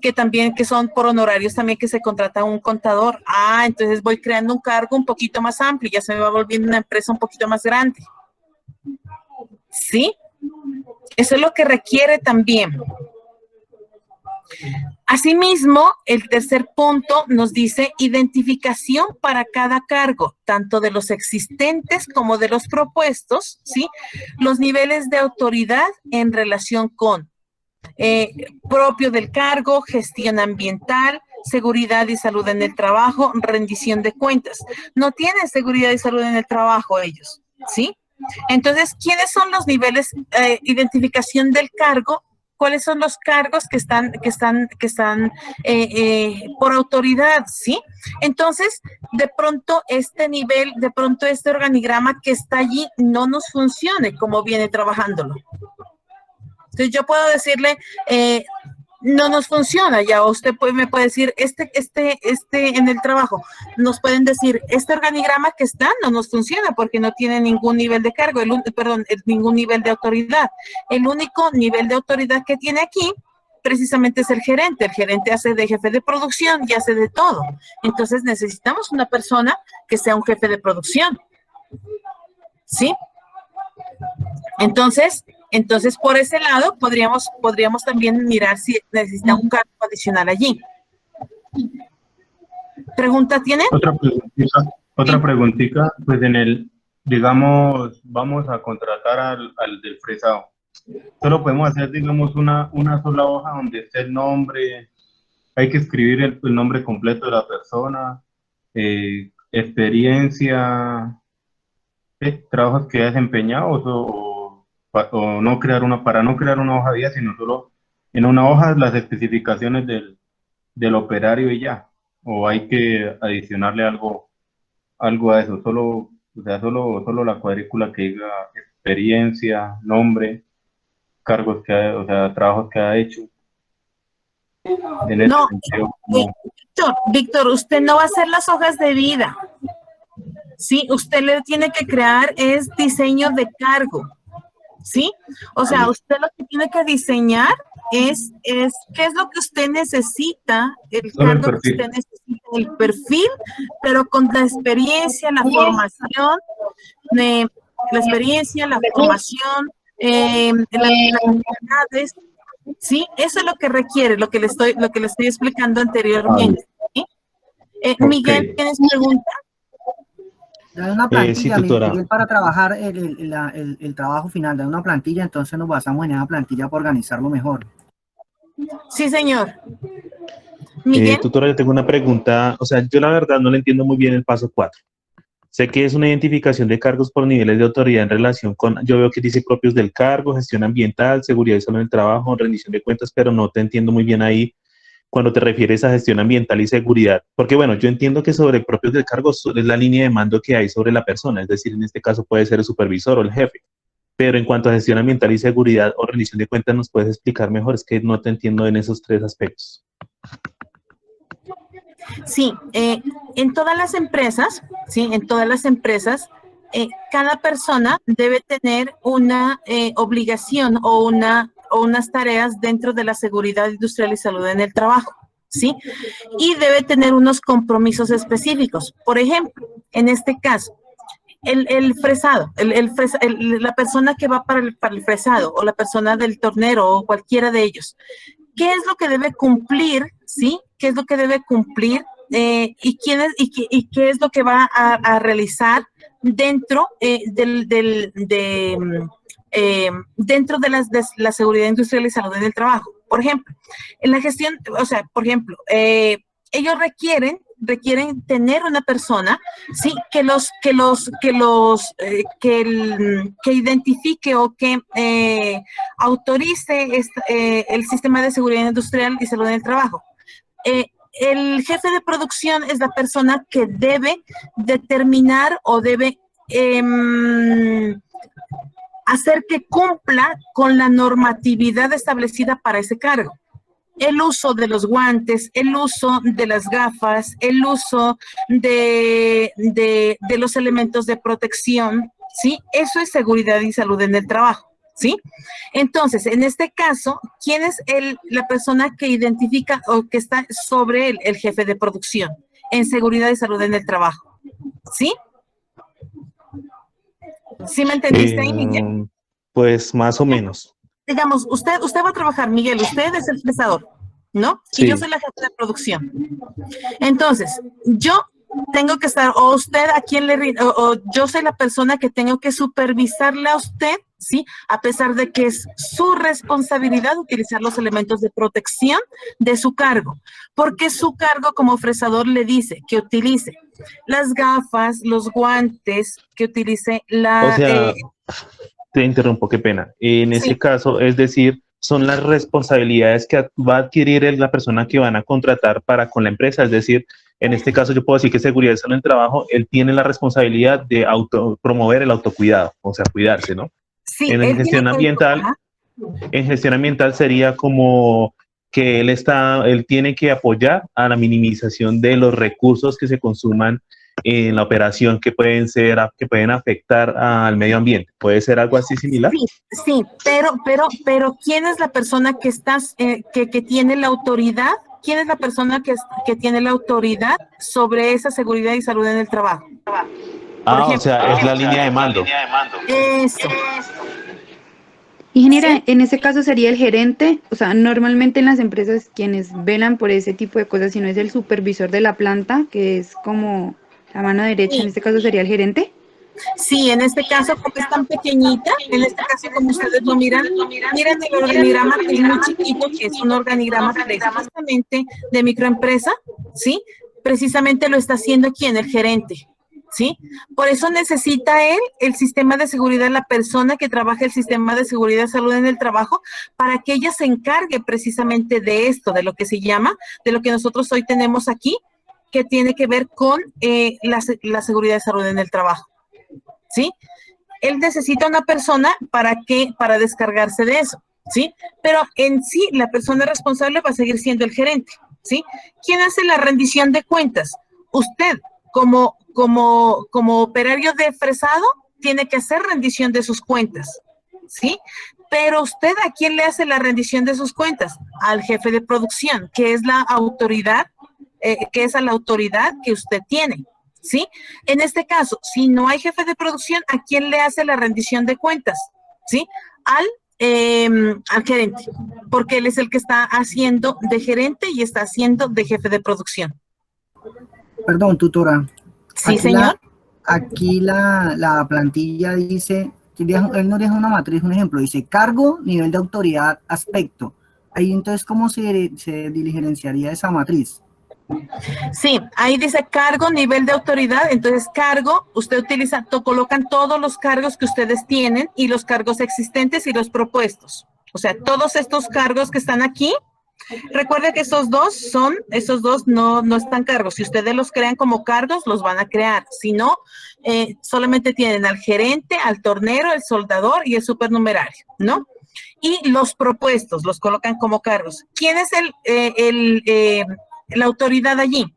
Que son por honorarios también que se contrata un contador. Entonces voy creando un cargo un poquito más amplio, ya se me va volviendo una empresa un poquito más grande. ¿Sí? Eso es lo que requiere también. Asimismo, el tercer punto nos dice identificación para cada cargo, tanto de los existentes como de los propuestos, ¿sí? Los niveles de autoridad en relación con propio del cargo, gestión ambiental, seguridad y salud en el trabajo, rendición de cuentas. No tienen seguridad y salud en el trabajo ellos, ¿sí? Entonces, ¿quiénes son los niveles? Identificación del cargo. ¿Cuáles son los cargos que están por autoridad, sí? Entonces, de pronto este nivel, de pronto este organigrama que está allí no nos funcione como viene trabajándolo. Entonces, yo puedo decirle, no nos funciona, ya usted me puede decir, en el trabajo, nos pueden decir, este organigrama que está no nos funciona porque no tiene ningún nivel de cargo, ningún nivel de autoridad. El único nivel de autoridad que tiene aquí, precisamente es el gerente. El gerente hace de jefe de producción y hace de todo. Entonces, necesitamos una persona que sea un jefe de producción. ¿Sí? Entonces, por ese lado, podríamos también mirar si necesita un cargo adicional allí. ¿Pregunta tiene? Otra preguntita, pues digamos, vamos a contratar al del fresado. Solo podemos hacer, digamos, una sola hoja donde esté el nombre, hay que escribir el nombre completo de la persona, experiencia, trabajos que ha desempeñado o no para no crear una hoja de vida, sino solo en una hoja las especificaciones del operario y ya, o hay que adicionarle algo a eso, solo la cuadrícula que diga experiencia, nombre, cargos trabajos que ha hecho. No, Víctor, usted no va a hacer las hojas de vida. Sí, usted le tiene que crear es diseño de cargo. ¿Sí? O sea, usted lo que tiene que diseñar es qué es lo que usted necesita, el cargo que usted necesita, el perfil, pero con la experiencia, la formación, las habilidades. Sí, eso es lo que requiere, lo que le estoy explicando anteriormente. ¿Sí? Miguel, ¿tienes pregunta? Da una plantilla, sí, tutora. Miguel, para trabajar el trabajo final, da una plantilla, entonces nos basamos en esa plantilla para organizarlo mejor. Sí, señor. Miguel. Tutora, yo tengo una pregunta, o sea, yo la verdad no le entiendo muy bien el paso 4. Sé que es una identificación de cargos por niveles de autoridad en relación con, yo veo que dice propios del cargo, gestión ambiental, seguridad y salud en el trabajo, rendición de cuentas, pero no te entiendo muy bien ahí cuando te refieres a gestión ambiental y seguridad. Porque bueno, yo entiendo que sobre propios del cargo es la línea de mando que hay sobre la persona, es decir, en este caso puede ser el supervisor o el jefe. pero en cuanto a gestión ambiental y seguridad o rendición de cuentas, ¿nos puedes explicar mejor? Es que no te entiendo en esos tres aspectos. Sí, en todas las empresas, ¿sí? En todas las empresas, cada persona debe tener una obligación o unas tareas dentro de la seguridad industrial y salud en el trabajo, ¿sí? Y debe tener unos compromisos específicos. Por ejemplo, en este caso, el fresado, la persona que va para el fresado o la persona del tornero o cualquiera de ellos, ¿qué es lo que debe cumplir, sí? ¿Qué es lo que debe cumplir y qué es lo que va a realizar dentro dentro de la seguridad industrial y salud en el trabajo? Por ejemplo, en la gestión, o sea, por ejemplo, ellos requieren tener una persona, sí, que identifique o que autorice el sistema de seguridad industrial y salud en el trabajo. El jefe de producción es la persona que debe determinar o debe hacer que cumpla con la normatividad establecida para ese cargo. El uso de los guantes, el uso de las gafas, el uso de los elementos de protección, ¿sí? Eso es seguridad y salud en el trabajo, ¿sí? Entonces, en este caso, ¿quién es la persona que identifica o que está sobre el jefe de producción en seguridad y salud en el trabajo? ¿Sí? ¿Sí me entendiste ahí, Miguel? Pues más o menos. Digamos, usted va a trabajar, Miguel, usted es el fresador, ¿no? Sí. Y yo soy la jefa de producción. Entonces, yo tengo que estar, o usted a quien o yo soy la persona que tengo que supervisarle a usted, ¿sí? A pesar de que es su responsabilidad utilizar los elementos de protección de su cargo, porque su cargo como fresador le dice que utilice las gafas, los guantes, que utilice O sea, te interrumpo, qué pena. En ese caso, es decir, son las responsabilidades que va a adquirir la persona que van a contratar para con la empresa. Es decir, en este caso yo puedo decir que seguridad y salud en el trabajo, él tiene la responsabilidad de promover el autocuidado, o sea, cuidarse, ¿no? Sí, En gestión ambiental sería como que él tiene que apoyar a la minimización de los recursos que se consuman en la operación que pueden afectar al medio ambiente. ¿Puede ser algo así similar? Sí, pero ¿quién es la persona que que tiene la autoridad? ¿Quién es la persona que tiene la autoridad sobre esa seguridad y salud en el trabajo? O sea, es la línea de mando. Eso. Ingeniera, en ese caso sería el gerente, o sea, normalmente en las empresas quienes velan por ese tipo de cosas, si no es el supervisor de la planta, que es como la mano derecha, en este caso sería el gerente. Sí, en este caso, como es tan pequeñita, en este caso, como ustedes lo miran el organigrama que es muy chiquito, que es un organigrama precisamente de microempresa, ¿sí? Precisamente lo está haciendo ¿quién? El gerente, ¿sí? Por eso necesita él el sistema de seguridad, la persona que trabaja el sistema de seguridad y salud en el trabajo, para que ella se encargue precisamente de esto, de lo que se llama, de lo que nosotros hoy tenemos aquí, que tiene que ver con la seguridad y salud en el trabajo, ¿sí? Él necesita una persona para descargarse de eso, ¿sí? Pero en sí, la persona responsable va a seguir siendo el gerente, ¿sí? ¿Quién hace la rendición de cuentas? Usted, como operario de fresado, tiene que hacer rendición de sus cuentas, ¿sí? Pero usted, ¿a quién le hace la rendición de sus cuentas? Al jefe de producción, que es la autoridad, que es a la autoridad que usted tiene, ¿sí? En este caso, si no hay jefe de producción, ¿a quién le hace la rendición de cuentas? ¿Sí? Al gerente, porque él es el que está haciendo de gerente y está haciendo de jefe de producción. Perdón, tutora. Sí, señor. Aquí la plantilla dice, él nos deja una matriz, un ejemplo, dice cargo, nivel de autoridad, aspecto. Ahí entonces, ¿cómo se diligenciaría esa matriz? Sí, ahí dice cargo, nivel de autoridad. Entonces, cargo, usted colocan todos los cargos que ustedes tienen y los cargos existentes y los propuestos. O sea, todos estos cargos que están aquí, Recuerde que estos dos no están cargos. Si ustedes los crean como cargos, los van a crear. Si no, solamente tienen al gerente, al tornero, el soldador y el supernumerario, ¿no? Y los propuestos los colocan como cargos. ¿Quién es la autoridad allí?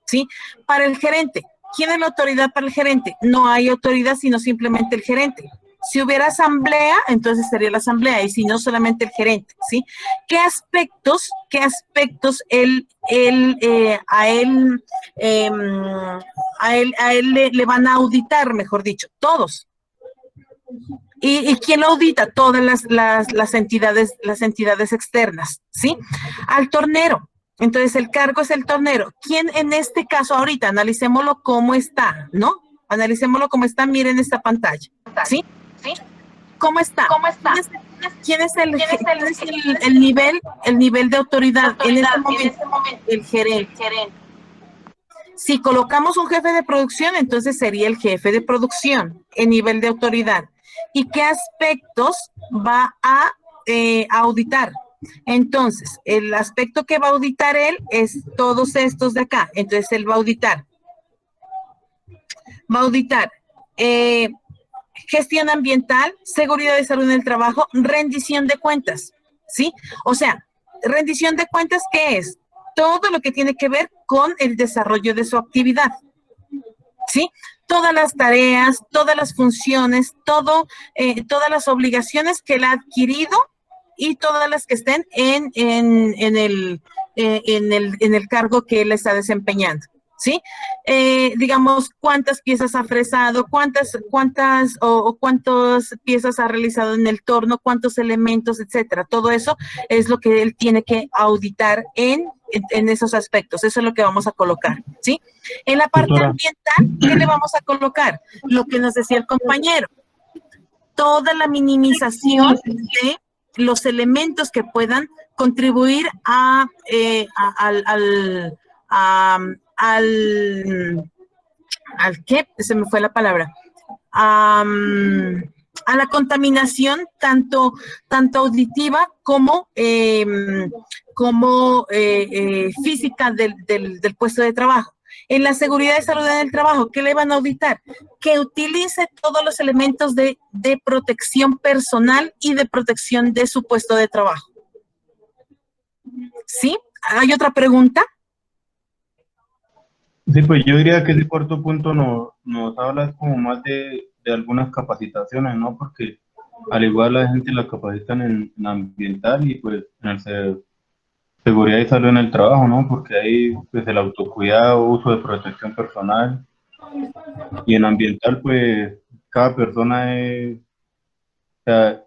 ¿Sí? Para el gerente. ¿Quién es la autoridad para el gerente? No hay autoridad, sino simplemente el gerente. Si hubiera asamblea, entonces sería la asamblea, y si no, solamente el gerente, ¿sí? ¿Qué aspectos a él le van a auditar, mejor dicho? Todos. ¿Y quién lo audita? Todas las entidades externas, ¿sí? Al tornero. Entonces, el cargo es el tornero. ¿Quién en este caso ahorita? Analicémoslo cómo está, ¿no? Analicémoslo cómo está, miren esta pantalla, ¿sí? ¿Cómo está? ¿Quién es el nivel de autoridad en este momento? El gerente. Si colocamos un jefe de producción, entonces sería el jefe de producción en nivel de autoridad. ¿Y qué aspectos va a auditar? Entonces, el aspecto que va a auditar él es todos estos de acá. Entonces, él va a auditar. Gestión ambiental, seguridad de salud en el trabajo, rendición de cuentas, ¿sí? O sea, rendición de cuentas, ¿qué es? Todo lo que tiene que ver con el desarrollo de su actividad, ¿sí? Todas las tareas, todas las funciones, todas las obligaciones que él ha adquirido y todas las que estén en el cargo que él está desempeñando, ¿sí? Digamos, cuántas piezas ha fresado, cuántas piezas ha realizado en el torno, cuántos elementos, etcétera. Todo eso es lo que él tiene que auditar en esos aspectos. Eso es lo que vamos a colocar, ¿sí? En la parte ambiental, ¿qué le vamos a colocar? Lo que nos decía el compañero. Toda la minimización de los elementos que puedan contribuir ¿al qué? Se me fue la palabra. A la contaminación tanto auditiva como física del puesto de trabajo. En la seguridad y salud en el trabajo, ¿qué le van a auditar? Que utilice todos los elementos de protección personal y de protección de su puesto de trabajo. ¿Sí? ¿Hay otra pregunta? Sí, pues yo diría que ese cuarto punto nos habla como más de algunas capacitaciones, ¿no? Porque al igual la gente la capacitan en ambiental y pues en el seguridad y salud en el trabajo, ¿no? Porque ahí pues el autocuidado, uso de protección personal, y en ambiental pues cada persona es, o sea,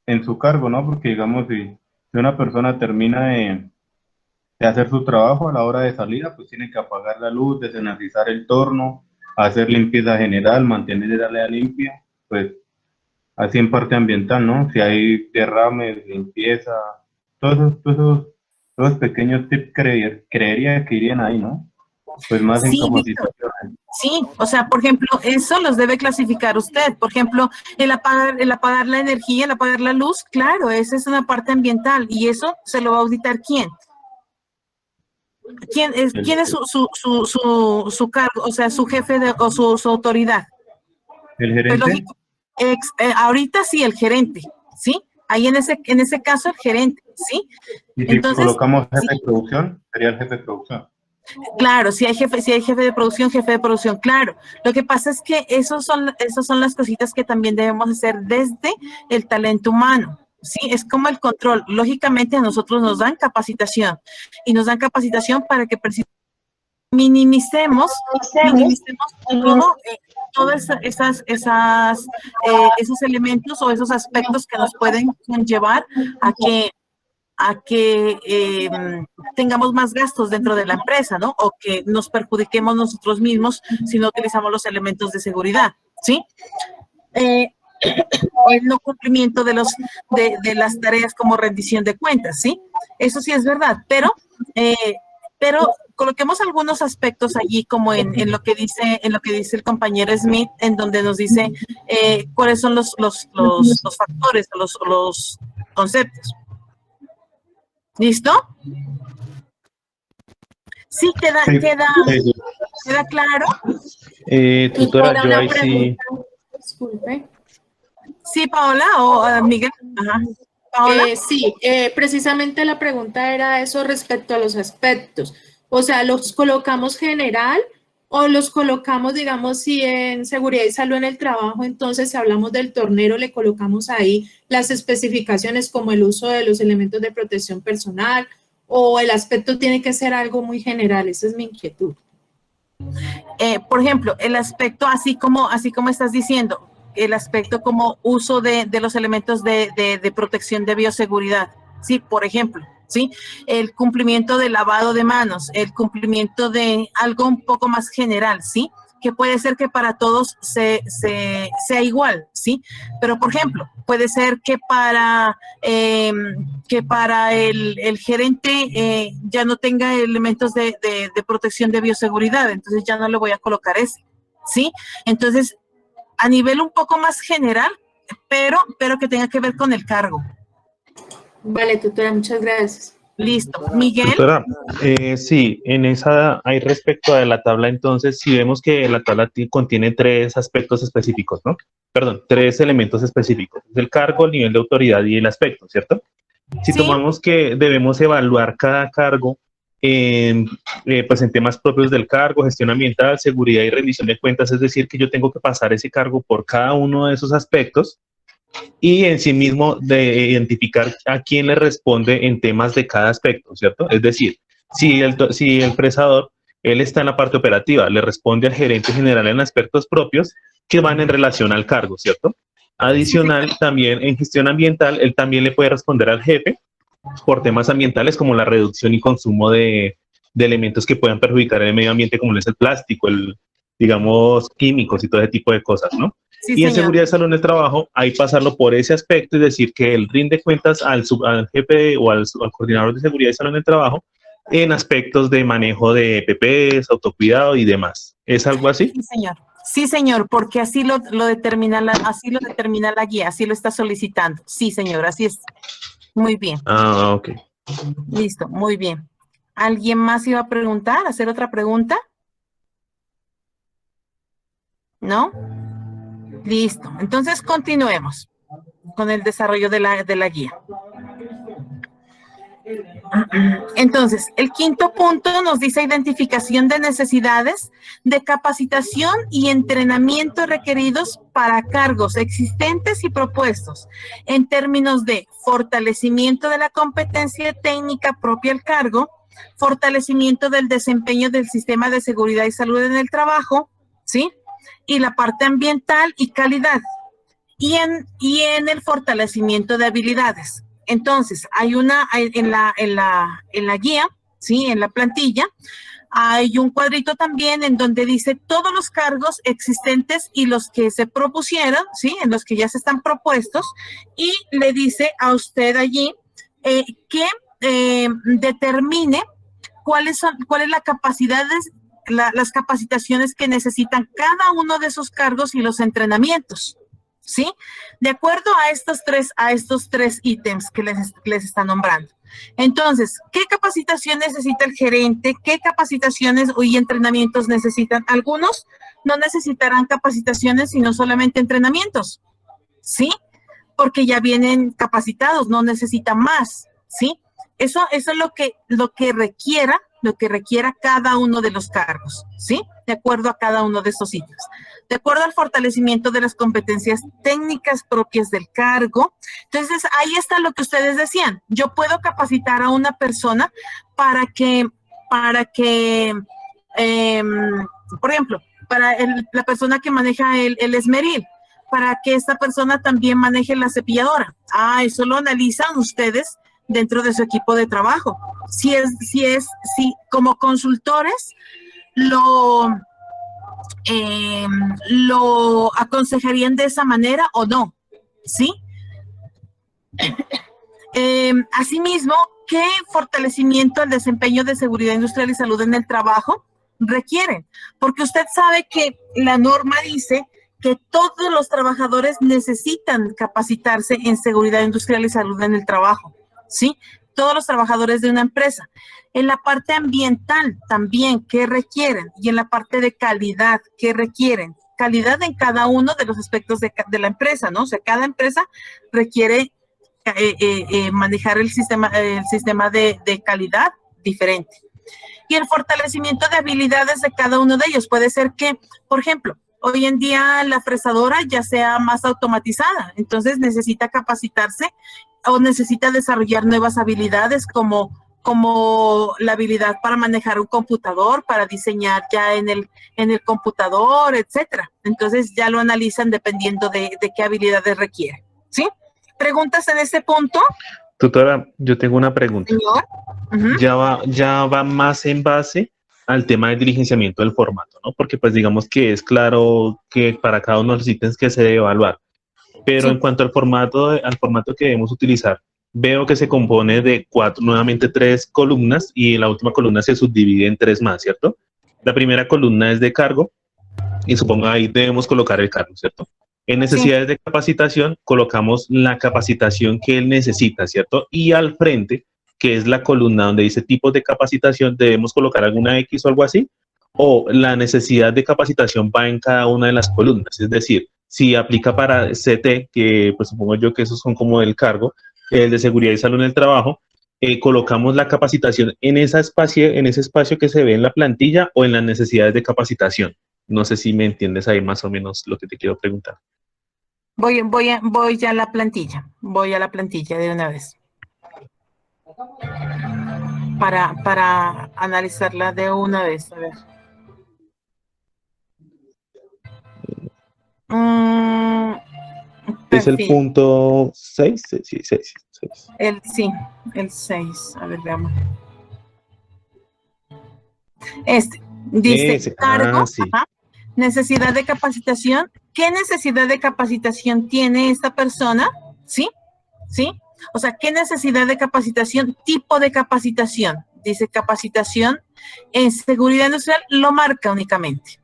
en su cargo, ¿no? Porque digamos si una persona termina de hacer su trabajo a la hora de salida, pues tiene que apagar la luz, desenardizar el torno, hacer limpieza general, mantener el área limpia, pues así en parte ambiental, ¿no? Si hay derrames, limpieza, todos esos pequeños tips creería que irían ahí, ¿no? Pues más en Sí, capacitación. Sí, o sea, por ejemplo, eso los debe clasificar usted. Por ejemplo, el apagar la energía, el apagar la luz, claro, esa es una parte ambiental y eso se lo va a auditar ¿quién? ¿Quién es su cargo, o sea, su jefe o su autoridad? ¿El Pues gerente? lógico, ahorita sí, el gerente, ¿sí? Ahí en ese caso el gerente, ¿sí? Y si Entonces, colocamos jefe de producción, sería el jefe de producción. claro, si hay jefe de producción, claro. Lo que pasa es que esas son las cositas que también debemos hacer desde el talento humano. Sí, es como el control. Lógicamente a nosotros nos dan capacitación y nos dan capacitación para que minimicemos todos esos elementos o esos aspectos que nos pueden conllevar a que tengamos más gastos dentro de la empresa, ¿no? O que nos perjudiquemos nosotros mismos si no utilizamos los elementos de seguridad, ¿sí? El no cumplimiento de las tareas como rendición de cuentas, ¿sí? Eso sí es verdad, pero coloquemos algunos aspectos allí como en lo que dice el compañero Smith, en donde nos dice cuáles son los factores, los conceptos. ¿Listo? Sí, queda claro. Tutora, yo ahí sí. Disculpe. Sí, Paola o Miguel. Ajá. Paola. Sí, precisamente la pregunta era eso respecto a los aspectos. O sea, ¿los colocamos general o los colocamos, digamos, si en seguridad y salud en el trabajo, entonces si hablamos del tornero, le colocamos ahí las especificaciones como el uso de los elementos de protección personal, o el aspecto tiene que ser algo muy general? Esa es mi inquietud. Por ejemplo, el aspecto, así como estás diciendo, el aspecto como uso de los elementos de protección de bioseguridad. Sí, por ejemplo, sí, el cumplimiento del lavado de manos, el cumplimiento de algo un poco más general, sí, que puede ser que para todos sea igual, sí, pero por ejemplo, puede ser que para el gerente ya no tenga elementos de protección de bioseguridad, entonces ya no le voy a colocar ese, sí, entonces a nivel un poco más general, pero que tenga que ver con el cargo. Vale, tutora, muchas gracias. Listo. Miguel. Tutora, sí, en esa, hay respecto a la tabla, entonces, si vemos que la tabla contiene 3 aspectos específicos, ¿no? Perdón, 3 elementos específicos. El cargo, el nivel de autoridad y el aspecto, ¿cierto? Si Sí. tomamos que debemos evaluar cada cargo pues en temas propios del cargo, gestión ambiental, seguridad y rendición de cuentas, es decir, que yo tengo que pasar ese cargo por cada uno de esos aspectos y en sí mismo de identificar a quién le responde en temas de cada aspecto, ¿cierto? Es decir, si el prestador, él está en la parte operativa, le responde al gerente general en aspectos propios que van en relación al cargo, ¿cierto? Adicional, también en gestión ambiental, él también le puede responder al jefe por temas ambientales como la reducción y consumo de elementos que puedan perjudicar el medio ambiente, como es el plástico, digamos, químicos y todo ese tipo de cosas, ¿no? Sí, y en señor. seguridad de salud en el trabajo, hay pasarlo por ese aspecto, es decir, que él rinde cuentas al jefe o al coordinador de seguridad y salud en el trabajo en aspectos de manejo de PPs, autocuidado y demás. ¿Es algo así? Sí, señor. Sí, señor, porque así lo determina la guía, así lo está solicitando. Sí, señor, así es. Muy bien. Ah, ok. Listo, muy bien. ¿Alguien más iba a preguntar, hacer otra pregunta? ¿No? Listo. Entonces, continuemos con el desarrollo de la guía. Entonces, el quinto punto nos dice identificación de necesidades de capacitación y entrenamiento requeridos para cargos existentes y propuestos en términos de fortalecimiento de la competencia técnica propia al cargo, fortalecimiento del desempeño del sistema de seguridad y salud en el trabajo, ¿sí? Y la parte ambiental y calidad, y en el fortalecimiento de habilidades. Entonces, hay en la guía, ¿sí? En la plantilla, hay un cuadrito también en donde dice todos los cargos existentes y los que se propusieron, ¿sí? En los que ya se están propuestos, y le dice a usted allí que determine cuáles las capacitaciones que necesitan cada uno de esos cargos y los entrenamientos, ¿sí? De acuerdo a estos tres ítems que les está nombrando. Entonces, ¿qué capacitación necesita el gerente? ¿Qué capacitaciones y entrenamientos necesitan? Algunos no necesitarán capacitaciones, sino solamente entrenamientos, ¿sí? Porque ya vienen capacitados, no necesitan más, ¿sí? Eso es lo que requiera cada uno de los cargos, ¿sí? De acuerdo a cada uno de esos sitios. De acuerdo al fortalecimiento de las competencias técnicas propias del cargo. Entonces, ahí está lo que ustedes decían. Yo puedo capacitar a una persona para que por ejemplo, para la persona que maneja el esmeril, para que esta persona también maneje la cepilladora. Eso lo analizan ustedes dentro de su equipo de trabajo. Si como consultores lo aconsejarían de esa manera o no, ¿sí? Asimismo, ¿qué fortalecimiento al desempeño de seguridad industrial y salud en el trabajo requieren? Porque usted sabe que la norma dice que todos los trabajadores necesitan capacitarse en seguridad industrial y salud en el trabajo, ¿sí? todos los trabajadores de una empresa. En la parte ambiental también, ¿qué requieren? Y en la parte de calidad, ¿qué requieren? Calidad en cada uno de los aspectos de la empresa, ¿no? O sea, cada empresa requiere manejar el sistema de calidad diferente. Y el fortalecimiento de habilidades de cada uno de ellos. Puede ser que, por ejemplo, hoy en día la fresadora ya sea más automatizada, entonces necesita capacitarse o necesita desarrollar nuevas habilidades como la habilidad para manejar un computador, para diseñar ya en el computador, etcétera. Entonces ya lo analizan dependiendo de qué habilidades requiere, ¿sí? ¿Preguntas en este punto? Tutora, yo tengo una pregunta. Señor. Uh-huh. Ya va más en base al tema del diligenciamiento del formato, ¿no? Porque pues digamos que es claro que para cada uno de los ítems que se debe evaluar. Pero Sí. en cuanto al formato que debemos utilizar, veo que se compone de nuevamente 3 columnas y la última columna se subdivide en 3 más, ¿cierto? La primera columna es de cargo y supongo ahí debemos colocar el cargo, ¿cierto? En necesidades de capacitación colocamos la capacitación que él necesita, ¿cierto? Y al frente, que es la columna donde dice tipos de capacitación, debemos colocar alguna X o algo así, o la necesidad de capacitación va en cada una de las columnas, es decir, si aplica para CT, que pues supongo yo que esos son como del cargo, el de seguridad y salud en el trabajo, colocamos la capacitación en ese espacio que se ve en la plantilla o en las necesidades de capacitación. No sé si me entiendes ahí más o menos lo que te quiero preguntar. Voy ya a la plantilla. Voy a la plantilla de una vez. Para analizarla de una vez. A ver. Es el punto 6. Sí, 6. El 6. A ver, veamos. Dice cargo, sí. ajá, necesidad de capacitación. ¿Qué necesidad de capacitación tiene esta persona? ¿Sí? ¿Sí? O sea, ¿qué necesidad de capacitación? Tipo de capacitación. Dice capacitación en seguridad industrial, lo marca únicamente.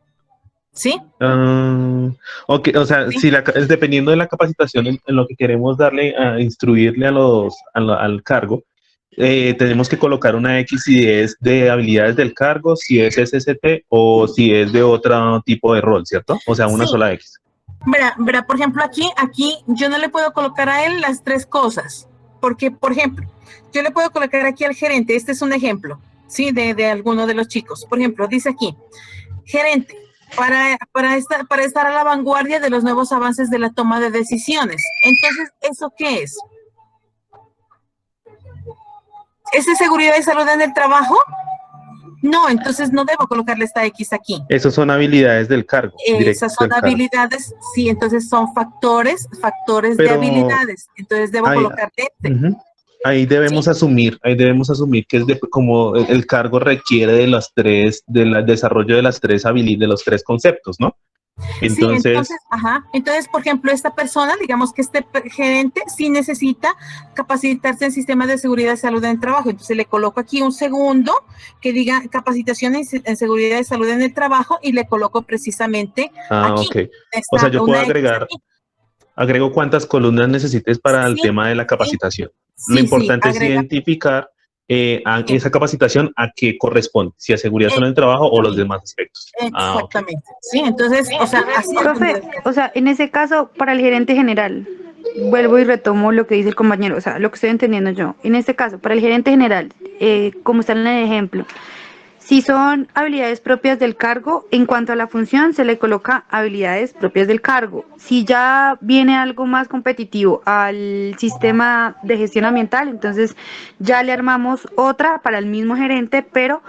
¿Sí? Ok, o sea, ¿Sí? si es dependiendo de la capacitación en lo que queremos darle a instruirle al cargo, tenemos que colocar una X si es de habilidades del cargo, si es SST o si es de otro tipo de rol, ¿cierto? O sea, una Sí. sola X. Verá, por ejemplo, aquí yo no le puedo colocar a él las 3 cosas, porque, por ejemplo, yo le puedo colocar aquí al gerente, este es un ejemplo, ¿sí? De alguno de los chicos. Por ejemplo, dice aquí, gerente, para estar a la vanguardia de los nuevos avances de la toma de decisiones. Entonces, ¿eso qué es? ¿Es de seguridad y salud en el trabajo? No, entonces no debo colocarle esta X aquí. Esas son habilidades del cargo. Esas son habilidades, sí, entonces son factores de habilidades. Entonces debo colocarle este. Ahí debemos asumir que es como el cargo requiere de los 3, del desarrollo de las 3 habilidades, de los 3 conceptos, ¿no? Entonces, entonces, por ejemplo, esta persona, digamos que este gerente sí necesita capacitarse en sistemas de seguridad y salud en el trabajo. Entonces le coloco aquí un segundo que diga capacitación en seguridad y salud en el trabajo y le coloco precisamente aquí. Ok. O sea, yo puedo agrego cuántas columnas necesites para el tema de la capacitación. Lo importante es identificar esa capacitación a qué corresponde, si a seguridad en el trabajo o los demás aspectos. Exactamente. Sí, entonces, o sea, así. Profe, o sea, en ese caso, para el gerente general, vuelvo y retomo lo que dice el compañero, o sea, lo que estoy entendiendo yo. En este caso, para el gerente general, como está en el ejemplo, si son habilidades propias del cargo, en cuanto a la función se le coloca habilidades propias del cargo. Si ya viene algo más competitivo al sistema de gestión ambiental, entonces ya le armamos otra para el mismo gerente, pero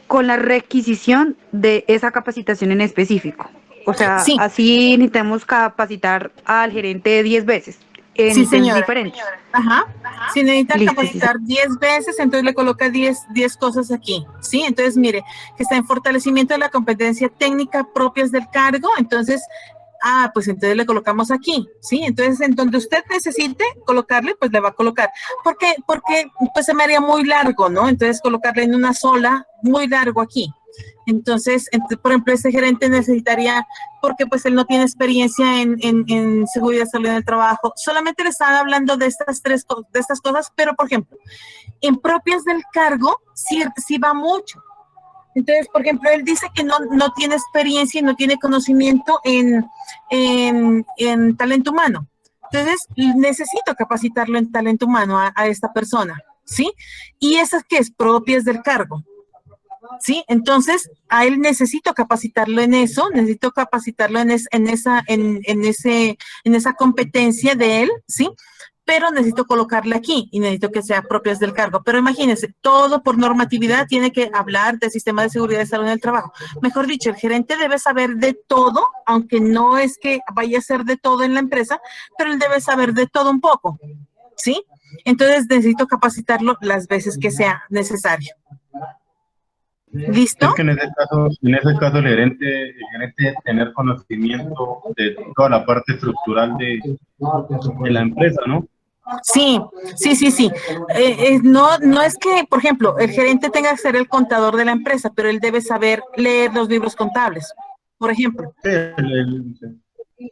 con la requisición de esa capacitación en específico. O sea, así necesitamos capacitar al gerente 10 veces. En ítems diferentes. Si necesita capacitar 10 veces, entonces le coloca 10 cosas aquí, ¿sí? Entonces, mire, que está en fortalecimiento de la competencia técnica propias del cargo, entonces, pues entonces le colocamos aquí, ¿sí? Entonces, en donde usted necesite colocarle, pues le va a colocar. Porque pues se me haría muy largo, ¿no? Entonces, colocarle en una sola, muy largo aquí. Entonces, por ejemplo, ese gerente necesitaría, porque pues él no tiene experiencia en seguridad y salud en el trabajo, solamente le están hablando de estas cosas, pero por ejemplo, en propias del cargo, sí va mucho. Entonces, por ejemplo, él dice que no tiene experiencia y no tiene conocimiento en talento humano. Entonces, necesito capacitarlo en talento humano a esta persona, ¿sí? Y esas que es propias del cargo, ¿sí? Entonces, a él necesito capacitarlo en eso, necesito capacitarlo en esa competencia de él, ¿sí? Pero necesito colocarle aquí y necesito que sea propias del cargo. Pero imagínense, todo por normatividad tiene que hablar del sistema de seguridad y salud en el trabajo. Mejor dicho, el gerente debe saber de todo, aunque no es que vaya a ser de todo en la empresa, pero él debe saber de todo un poco, ¿sí? Entonces necesito capacitarlo las veces que sea necesario. ¿Listo? Es que en ese caso el gerente debe tener conocimiento de toda la parte estructural de la empresa, ¿no? Sí. No es que, por ejemplo, el gerente tenga que ser el contador de la empresa, pero él debe saber leer los libros contables, por ejemplo. Sí,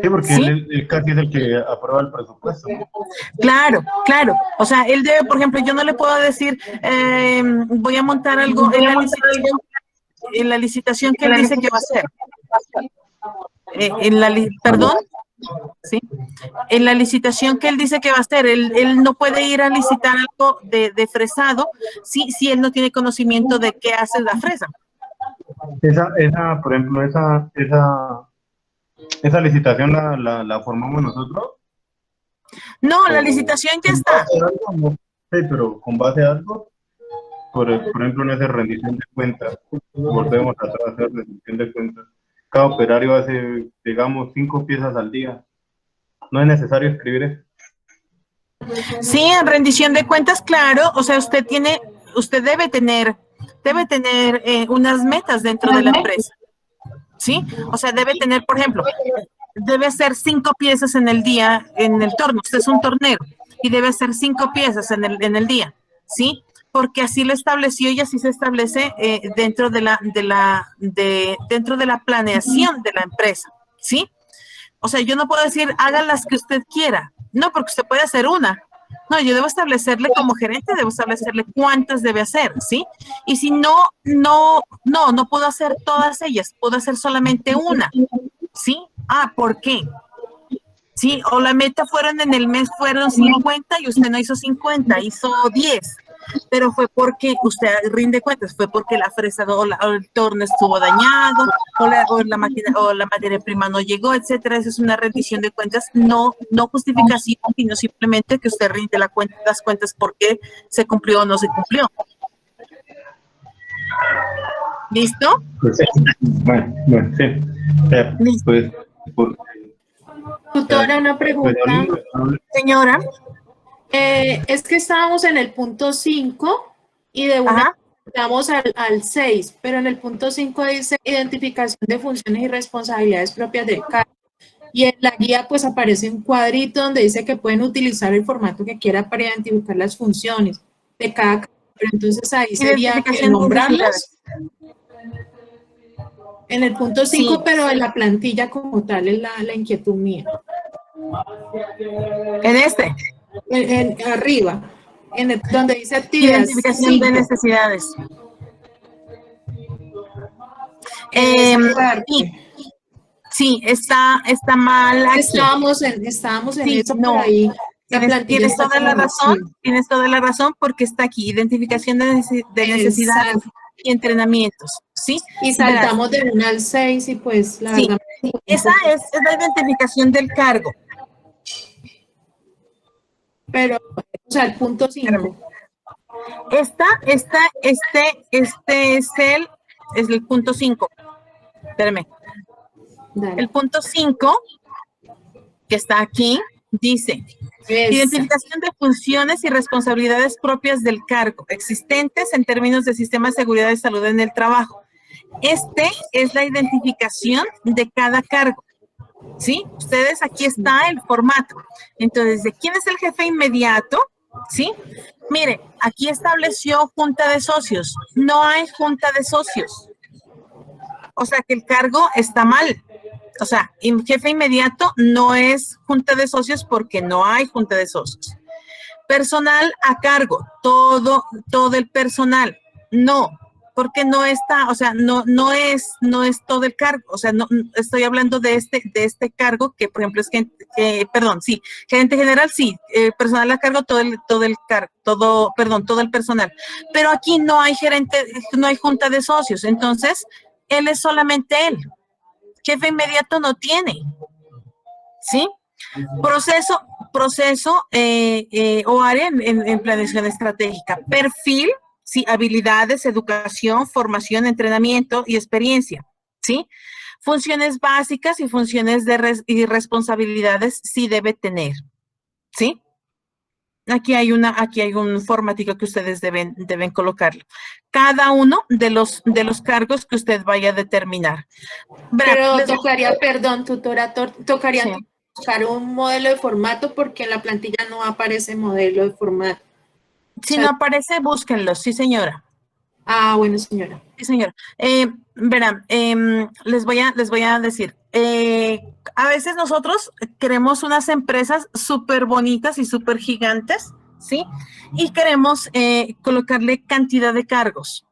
porque ¿Sí? él casi es el que aprueba el presupuesto, ¿no? Claro. O sea, él debe, por ejemplo, yo no le puedo decir, voy a montar algo en la licitación que él dice que va a hacer. Perdón. ¿Sí? En la licitación que él dice que va a hacer, él no puede ir a licitar algo de fresado si él no tiene conocimiento de qué hace la fresa. Por ejemplo, esa licitación la formamos nosotros. No, la licitación ya está. Sí, pero con base a algo, por ejemplo, en esa rendición de cuentas, volvemos atrás a hacer rendición de cuentas. Cada operario hace, digamos, 5 piezas al día. No es necesario escribir eso. Sí, en rendición de cuentas, claro. O sea, usted debe tener unas metas dentro de la empresa. ¿Sí? O sea, debe tener, por ejemplo, debe hacer 5 piezas en el día, en el torno. Usted es un tornero y debe hacer 5 piezas en el día, ¿sí? Porque así lo estableció y así se establece dentro de la planeación de la empresa, ¿sí? O sea, yo no puedo decir, haga las que usted quiera. No, porque usted puede hacer una. No, yo debo establecerle como gerente, debo establecerle cuántas debe hacer, ¿sí? Y si no puedo hacer todas ellas, puedo hacer solamente una, ¿sí? ¿Por qué? Sí, o la meta en el mes fueron 50 y usted no hizo 50, hizo 10. Pero fue porque usted rinde cuentas, fue porque la fresa o el torno estuvo dañado, o la materia prima no llegó, etcétera. Esa es una rendición de cuentas, no justificación, sino simplemente que usted rinde las cuentas porque se cumplió o no se cumplió. ¿Listo? Pues, bueno, sí. Pues, Tutora, una pregunta. Señora. Es que estábamos en el punto 5 y de una estamos al 6, pero en el punto 5 dice identificación de funciones y responsabilidades propias del cargo. Y en la guía pues aparece un cuadrito donde dice que pueden utilizar el formato que quiera para identificar las funciones de cada cargo. Pero entonces ahí sería que nombrarlas en el punto 5, sí. Pero en la plantilla como tal es la inquietud mía. ¿En este? Arriba, donde dice actividades. Identificación de necesidades. Sí, está mal aquí. Estábamos en eso por ahí. Tienes toda la razón porque está aquí, identificación de necesidades y entrenamientos, ¿sí? Y saltamos de 1 al 6 y pues la verdad. Esa es la identificación del cargo. Pero, o sea, el punto 5. Este es el punto 5. Espérame. Dale. El punto 5, que está aquí, dice, identificación de funciones y responsabilidades propias del cargo, existentes en términos de sistema de seguridad y salud en el trabajo. Este es la identificación de cada cargo. ¿Sí? Ustedes, aquí está el formato. Entonces, ¿de quién es el jefe inmediato? ¿Sí? Mire, aquí estableció junta de socios. No hay junta de socios. O sea, que el cargo está mal. O sea, jefe inmediato no es junta de socios porque no hay junta de socios. Personal a cargo, todo el personal. No, porque no está, o sea, no es todo el cargo. O sea, no estoy hablando de este cargo que, por ejemplo, es gerente general, sí, personal a cargo, todo el personal. Pero aquí no hay no hay junta de socios. Entonces, él es solamente él. Jefe inmediato no tiene, ¿sí? Proceso o área en planeación estratégica. Perfil, sí, habilidades, educación, formación, entrenamiento y experiencia, ¿sí? Funciones básicas y funciones y responsabilidades sí debe tener, ¿sí? Aquí hay un formático que ustedes deben colocarlo. Cada uno de los cargos que usted vaya a determinar. Pero tocaría, perdón, tutora, tocaría Sí. buscar un modelo de formato porque en la plantilla no aparece modelo de formato. Si no aparece, búsquenlo, sí, señora. Ah, bueno, señora. Sí, señora. Verán, les voy a decir, a veces nosotros queremos unas empresas súper bonitas y súper gigantes, ¿sí? Y queremos colocarle cantidad de cargos,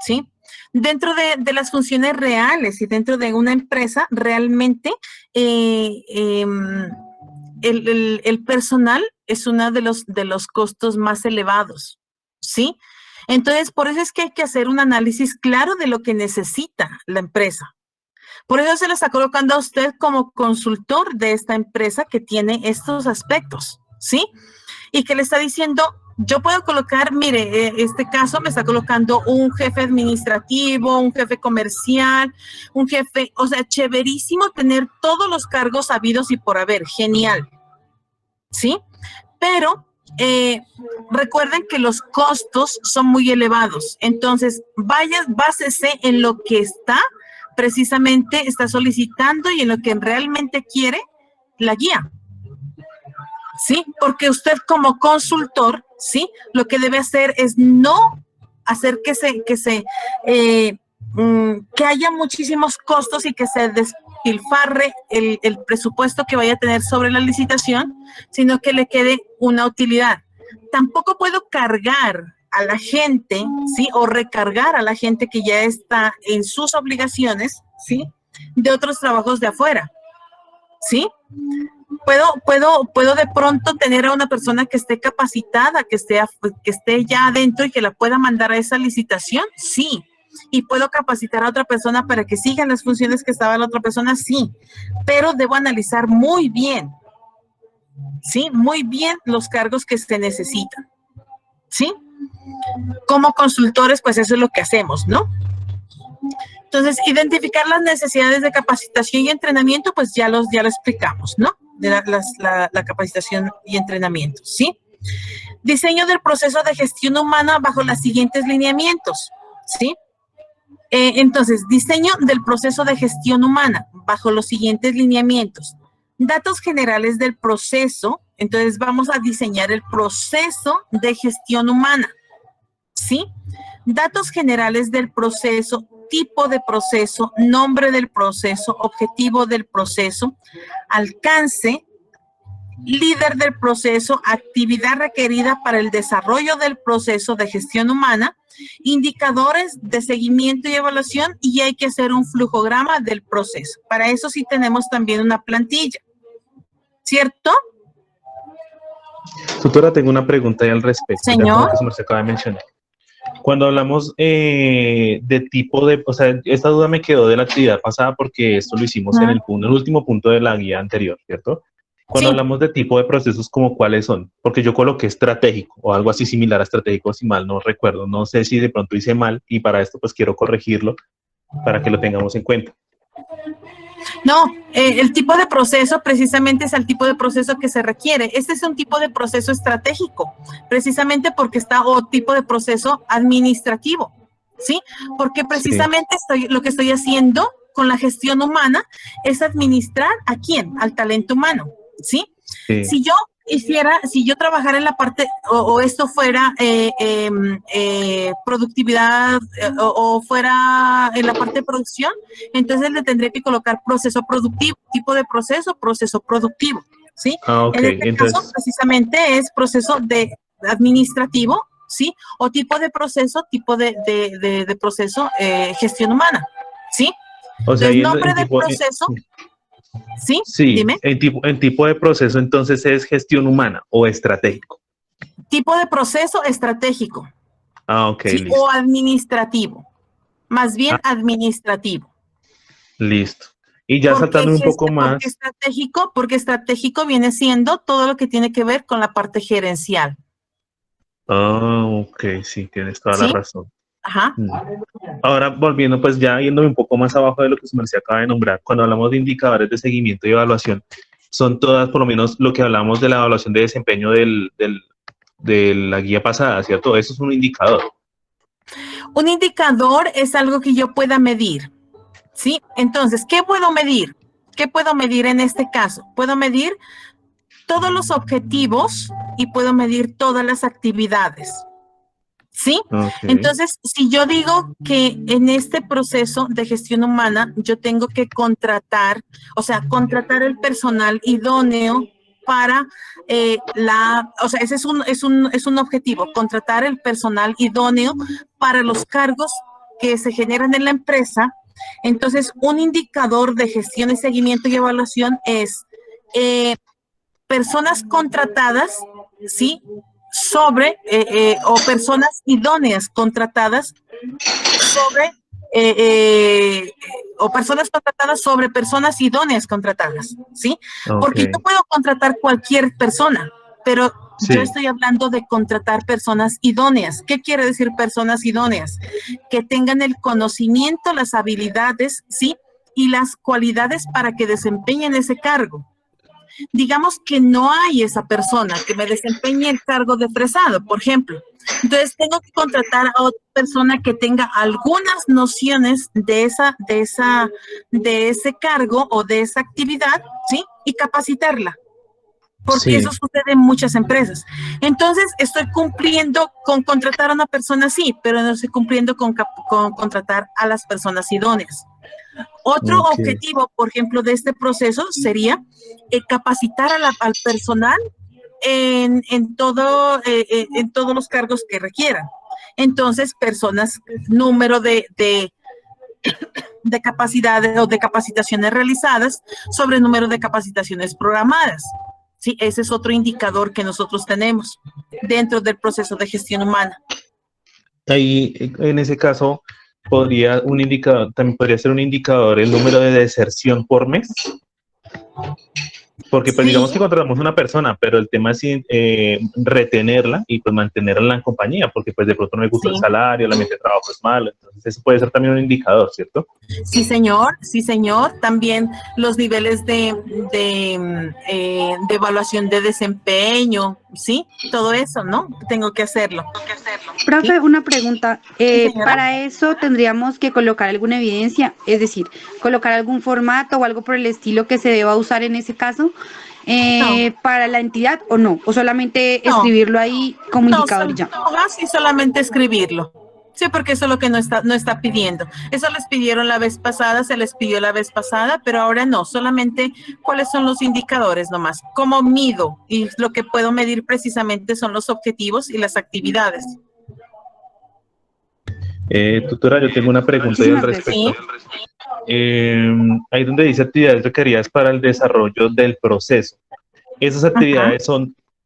¿sí? Dentro de las funciones reales y dentro de una empresa, realmente el personal es uno de los costos más elevados, ¿sí? Entonces, por eso es que hay que hacer un análisis claro de lo que necesita la empresa. Por eso se le está colocando a usted como consultor de esta empresa que tiene estos aspectos, ¿sí? Y que le está diciendo, yo puedo colocar, mire, este caso me está colocando un jefe administrativo, un jefe comercial, un jefe, o sea, chéverísimo tener todos los cargos habidos y por haber, genial, ¿sí? Pero recuerden que los costos son muy elevados, entonces básese en lo que está solicitando y en lo que realmente quiere la guía, ¿sí? Porque usted como consultor, ¿sí? Lo que debe hacer es no hacer que haya muchísimos costos y que se despilfarre el presupuesto que vaya a tener sobre la licitación, sino que le quede una utilidad. Tampoco puedo cargar a la gente, ¿sí? O recargar a la gente que ya está en sus obligaciones, ¿sí? De otros trabajos de afuera, ¿sí? Puedo de pronto tener a una persona que esté capacitada, que esté ya adentro y que la pueda mandar a esa licitación, sí. Y puedo capacitar a otra persona para que sigan las funciones que estaba la otra persona, sí. Pero debo analizar muy bien, ¿sí? Muy bien los cargos que se necesitan, ¿sí? Como consultores, pues eso es lo que hacemos, ¿no? Entonces, identificar las necesidades de capacitación y entrenamiento, pues ya lo explicamos, ¿no? De la capacitación y entrenamiento, ¿sí? Diseño del proceso de gestión humana bajo los siguientes lineamientos, ¿sí? Entonces, diseño del proceso de gestión humana bajo los siguientes lineamientos. Datos generales del proceso, entonces vamos a diseñar el proceso de gestión humana, ¿sí? Datos generales del proceso, tipo de proceso, nombre del proceso, objetivo del proceso, alcance, líder del proceso, actividad requerida para el desarrollo del proceso de gestión humana, indicadores de seguimiento y evaluación, y hay que hacer un flujograma del proceso. Para eso sí tenemos también una plantilla, ¿cierto? Tutora, tengo una pregunta ahí al respecto. Señor. Ya como se acaba de mencionar. Cuando hablamos de tipo de, o sea, esta duda me quedó de la actividad pasada porque esto lo hicimos en el último punto de la guía anterior, ¿cierto? Cuando hablamos de tipo de procesos, ¿como cuáles son? Porque yo coloqué estratégico o algo así similar a estratégico, si mal no recuerdo. No sé si de pronto hice mal y para esto pues quiero corregirlo para que lo tengamos en cuenta. No, el tipo de proceso precisamente es el tipo de proceso que se requiere. Este es un tipo de proceso estratégico, precisamente porque o tipo de proceso administrativo, ¿sí? Porque precisamente lo que estoy haciendo con la gestión humana es administrar ¿a quién? Al talento humano, ¿sí? Sí. Si yo si yo trabajara en la parte, o esto fuera productividad, o fuera en la parte de producción, entonces le tendría que colocar proceso productivo, tipo de proceso productivo, ¿sí? Ah, ok. En este Entonces, caso, precisamente es proceso de administrativo, ¿sí? O tipo de proceso, proceso, gestión humana, ¿sí? o sea, Entonces, ahí nombre de tipo, proceso, ¿sí? sí, Dime. en tipo de proceso, entonces es gestión humana o estratégico. Tipo de proceso estratégico, Ah, ok, ¿sí? O listo. administrativo, más bien Ah, administrativo. listo. Y ya ¿Por qué saltando un poco porque más. estratégico? Porque estratégico viene siendo todo lo que tiene que ver con la parte gerencial, Ah, ok, sí, tienes toda la ¿sí? razón. Ajá. Mm. Ahora, volviendo, pues ya yéndome un poco más abajo de lo que se acaba de nombrar, cuando hablamos de indicadores de seguimiento y evaluación, son todas, por lo menos lo que hablamos de la evaluación de desempeño de la guía pasada, ¿cierto? Eso es un indicador. Un indicador es algo que yo pueda medir, ¿sí? Entonces, ¿qué puedo medir? ¿Qué puedo medir en este caso? Puedo medir todos los objetivos y puedo medir todas las actividades, ¿sí? Ok, Entonces, si yo digo que en este proceso de gestión humana yo tengo que contratar, o sea, contratar el personal idóneo para o sea, ese es un objetivo, contratar el personal idóneo para los cargos que se generan en la empresa. Entonces, un indicador de gestión y seguimiento y evaluación es personas contratadas, ¿sí? O personas idóneas contratadas sobre, o personas contratadas sobre personas idóneas contratadas, ¿sí? Porque yo ok, puedo contratar cualquier persona, pero yo sí, estoy hablando de contratar personas idóneas. ¿Qué quiere decir personas idóneas? Que tengan el conocimiento, las habilidades, ¿sí? Y las cualidades para que desempeñen ese cargo. Digamos que no hay esa persona que me desempeñe el cargo de fresado, por ejemplo. Entonces tengo que contratar a otra persona que tenga algunas nociones de ese cargo o de esa actividad, ¿sí? Y capacitarla, porque eso sí, sucede en muchas empresas. Entonces, estoy cumpliendo con contratar a una persona, sí, pero no estoy cumpliendo con contratar a las personas idóneas. Otro ok, objetivo, por ejemplo, de este proceso sería capacitar al personal en todos los cargos que requieran. Entonces, número de capacidades o de capacitaciones realizadas sobre el número de capacitaciones programadas. Sí, ese es otro indicador que nosotros tenemos dentro del proceso de gestión humana. ahí en ese caso también podría ser un indicador el número de deserción por mes, porque pues digamos Sí, que contratamos una persona, pero el tema es retenerla y pues mantenerla en la compañía, porque pues de pronto no le gusta el sí. salario, el ambiente de trabajo es malo, entonces eso puede ser también un indicador, ¿cierto? Sí, señor, sí, señor. También los niveles de evaluación de desempeño, ¿sí? Todo eso, ¿no? Tengo que hacerlo. ¿Sí? Profe, una pregunta. Sí, señora. Para eso tendríamos que colocar alguna evidencia, es decir, colocar algún formato o algo por el estilo que se deba usar en ese caso No, para la entidad o no, o solamente no, escribirlo ahí como no, indicador y ya. sí, solamente escribirlo. Sí, porque eso es lo que no está pidiendo. Eso les pidieron la vez pasada, se les pidió la vez pasada, pero ahora no, solamente cuáles son los indicadores nomás, cómo mido, y lo que puedo medir precisamente son los objetivos y las actividades. Tutora, yo tengo una pregunta ahí al Muchísimas gracias. Sí, respecto. Ahí donde dice actividades requeridas para el desarrollo del proceso. Esas ajá, actividades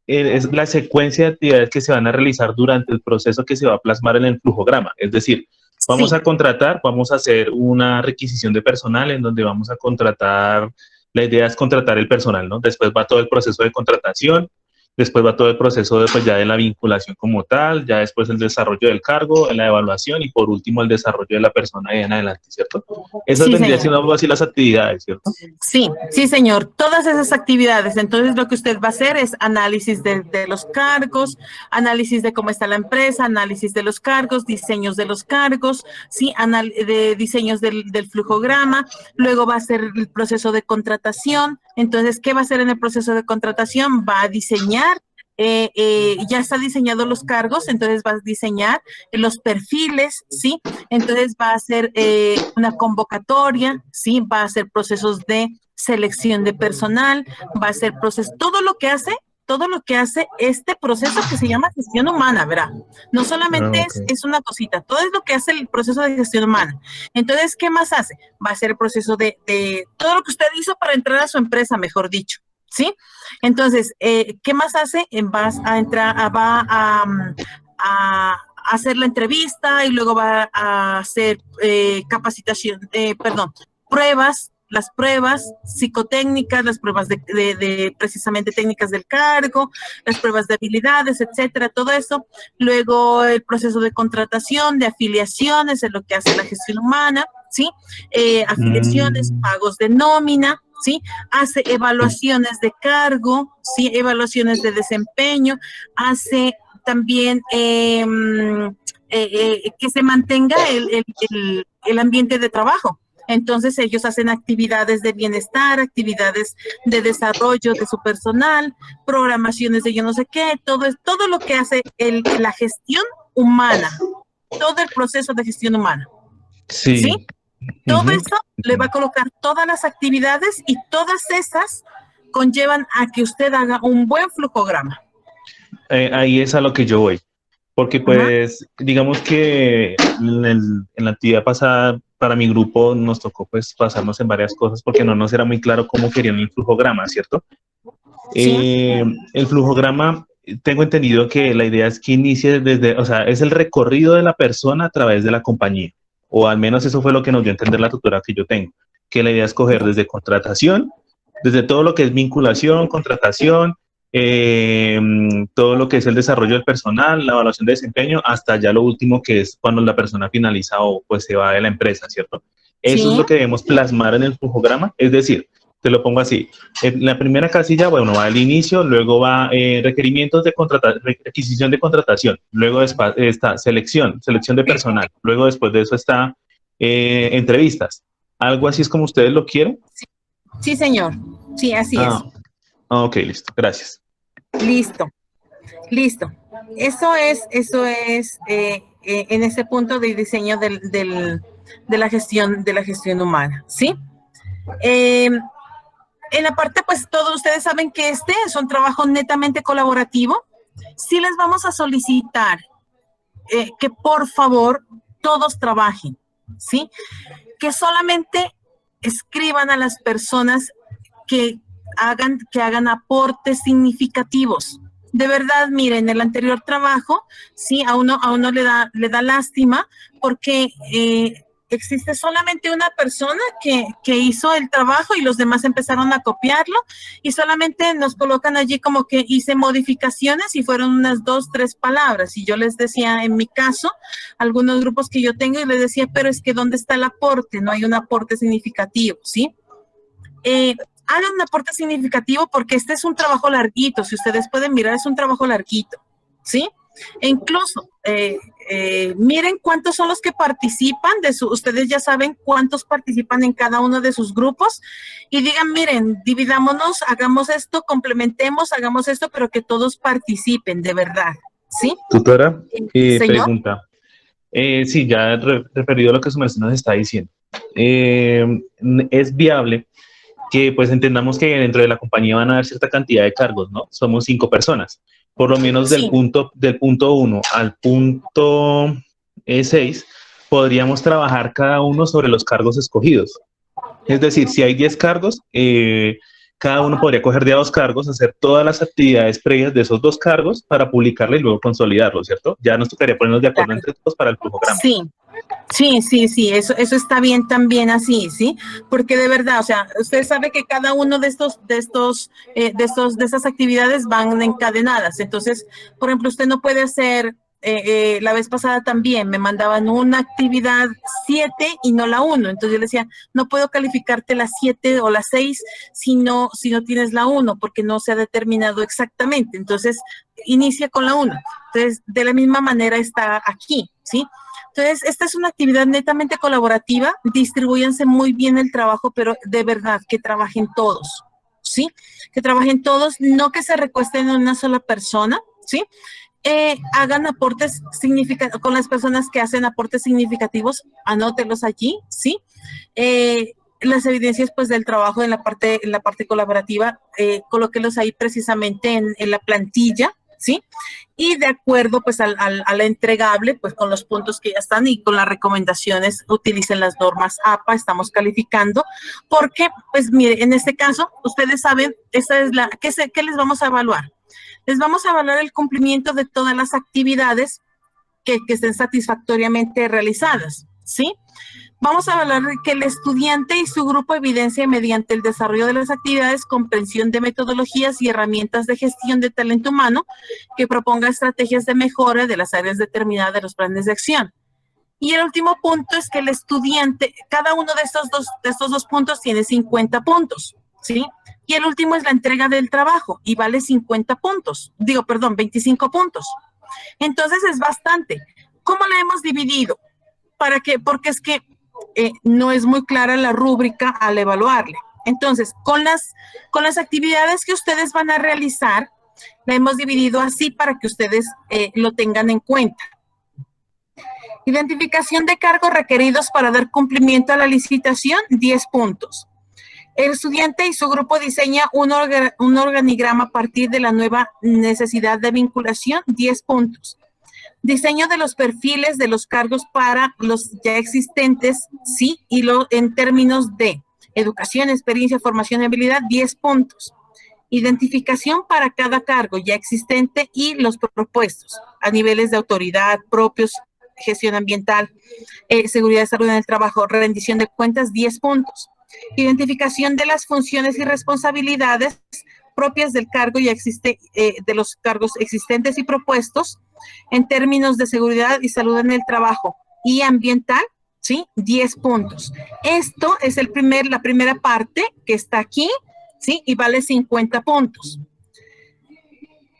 es la secuencia de actividades que se van a realizar durante el proceso que se va a plasmar en el flujograma. Es decir, vamos sí, a contratar, vamos a hacer una requisición de personal en donde vamos a contratar, la idea es contratar el personal, ¿no? Después va todo el proceso de contratación, después va todo el proceso de, pues, ya de la vinculación como tal, ya después el desarrollo del cargo, la evaluación y por último el desarrollo de la persona de en adelante, ¿cierto? Esas Sí, vendrían señor. siendo algo así las actividades, ¿cierto? Sí, sí, señor. Todas esas actividades. Entonces, lo que usted va a hacer es análisis de los cargos, análisis de cómo está la empresa, análisis de los cargos, diseños de los cargos, sí, de diseños del flujograma. Luego va a ser el proceso de contratación. Entonces, ¿qué va a hacer en el proceso de contratación? Va a diseñar. Ya está diseñado los cargos, entonces va a diseñar los perfiles, ¿sí? Entonces va a hacer una convocatoria, ¿sí? Va a hacer procesos de selección de personal, va a hacer procesos, todo lo que hace este proceso que se llama gestión humana, ¿verdad? No solamente es una cosita, todo es lo que hace el proceso de gestión humana. Entonces, ¿qué más hace? Va a ser el proceso de todo lo que usted hizo para entrar a su empresa, mejor dicho, ¿sí? Entonces, ¿qué más hace? Va a hacer la entrevista y luego va a hacer pruebas, las pruebas psicotécnicas, las pruebas de precisamente técnicas del cargo, las pruebas de habilidades, etcétera, todo eso. Luego el proceso de contratación, de afiliaciones, es lo que hace la gestión humana, ¿sí? Afiliaciones, pagos de nómina, ¿sí? Hace evaluaciones de cargo, ¿sí? Evaluaciones de desempeño, hace también que se mantenga el ambiente de trabajo. Entonces ellos hacen actividades de bienestar, actividades de desarrollo de su personal, programaciones de yo no sé qué, todo lo que hace la gestión humana, todo el proceso de gestión humana. Sí. ¿Sí? Todo eso le va a colocar todas las actividades y todas esas conllevan a que usted haga un buen flujograma. Ahí es a lo que yo voy. Porque pues, digamos que en la actividad pasada para mi grupo nos tocó pues pasarnos en varias cosas porque no nos era muy claro cómo querían el flujograma, ¿cierto? Sí. El flujograma, tengo entendido que la idea es que inicie desde, o sea, es el recorrido de la persona a través de la compañía, o al menos eso fue lo que nos dio a entender la tutora que yo tengo, que la idea es coger desde contratación, desde todo lo que es vinculación, contratación, todo lo que es el desarrollo del personal, la evaluación de desempeño, hasta ya lo último que es cuando la persona finaliza o pues se va de la empresa, ¿cierto? Eso es lo que debemos plasmar en el flujograma, es decir, te lo pongo así, en la primera casilla, bueno, va el inicio, luego va requerimientos de requisición de contratación, luego está selección de personal, luego después de eso está entrevistas. ¿Algo así es como ustedes lo quieren? Sí, señor. Sí, así es. Ok, listo. Gracias. Listo. Eso es en ese punto de diseño de la gestión humana, ¿sí? En la parte, pues, todos ustedes saben que es un trabajo netamente colaborativo. Sí les vamos a solicitar que, por favor, todos trabajen, ¿sí? Que solamente escriban a las personas que hagan aportes significativos. De verdad, miren, el anterior trabajo, sí, a uno le da lástima porque existe solamente una persona que hizo el trabajo y los demás empezaron a copiarlo y solamente nos colocan allí como que hice modificaciones y fueron unas 2, 3 palabras. Y yo les decía, en mi caso, algunos grupos que yo tengo, y les decía, pero es que ¿dónde está el aporte? No hay un aporte significativo, ¿sí? Hagan un aporte significativo porque este es un trabajo larguito. Si ustedes pueden mirar, es un trabajo larguito, ¿sí? E incluso, miren cuántos son los que participan ustedes ya saben cuántos participan en cada uno de sus grupos y digan, miren, dividámonos, hagamos esto, complementemos, hagamos esto, pero que todos participen de verdad, ¿sí? Tutora, señor. Pregunta. Sí, ya referido a lo que su merced nos está diciendo. Es viable que pues entendamos que dentro de la compañía van a haber cierta cantidad de cargos, ¿no? Somos 5 personas. Por lo menos del punto 1 al punto 6, podríamos trabajar cada uno sobre los cargos escogidos. Es decir, si hay 10 cargos, cada uno podría coger de a 2 cargos, hacer todas las actividades previas de esos 2 cargos para publicarla y luego consolidarlo, ¿cierto? Ya nos tocaría ponernos de acuerdo entre todos para el flujograma. Sí, eso está bien también así, ¿sí? Porque de verdad, o sea, usted sabe que cada uno de esas actividades van encadenadas. Entonces, por ejemplo, usted no puede hacer, la vez pasada también me mandaban una actividad 7 y no la 1. Entonces yo le decía, no puedo calificarte la 7 o la 6 si no tienes la 1, porque no se ha determinado exactamente. Entonces, inicia con la 1. Entonces, de la misma manera está aquí, ¿sí? Entonces, esta es una actividad netamente colaborativa, distribúyanse muy bien el trabajo, pero de verdad que trabajen todos, ¿sí? Que trabajen todos, no que se recuesten en una sola persona, ¿sí? Hagan aportes significativos con las personas que hacen aportes significativos, anótelos allí, ¿sí? Las evidencias pues del trabajo en la parte colaborativa, colóquelos ahí precisamente en la plantilla, ¿sí? Y de acuerdo pues al entregable, pues con los puntos que ya están y con las recomendaciones, utilicen las normas APA, estamos calificando, porque pues mire, en este caso, ustedes saben, esta es ¿qué les vamos a evaluar? Les vamos a evaluar el cumplimiento de todas las actividades que estén satisfactoriamente realizadas, ¿sí? Vamos a evaluar que el estudiante y su grupo evidencien mediante el desarrollo de las actividades, comprensión de metodologías y herramientas de gestión de talento humano, que proponga estrategias de mejora de las áreas determinadas de los planes de acción. Y el último punto es que el estudiante, cada uno de estos dos puntos tiene 50 puntos, ¿sí? Y el último es la entrega del trabajo y vale 25 puntos. Entonces es bastante. ¿Cómo la hemos dividido? Porque es que no es muy clara la rúbrica al evaluarle. Entonces, con las actividades que ustedes van a realizar, la hemos dividido así para que ustedes lo tengan en cuenta. Identificación de cargos requeridos para dar cumplimiento a la licitación, 10 puntos. El estudiante y su grupo diseña un organigrama a partir de la nueva necesidad de vinculación, 10 puntos. Diseño de los perfiles de los cargos para los ya existentes, sí, y en términos de educación, experiencia, formación y habilidad, 10 puntos. Identificación para cada cargo ya existente y los propuestos a niveles de autoridad propios, gestión ambiental, seguridad y salud en el trabajo, rendición de cuentas, 10 puntos. Identificación de las funciones y responsabilidades propias del cargo ya de los cargos existentes y propuestos en términos de seguridad y salud en el trabajo y ambiental, ¿sí? 10 puntos. Esto es la primera parte que está aquí, ¿sí? Y vale 50 puntos.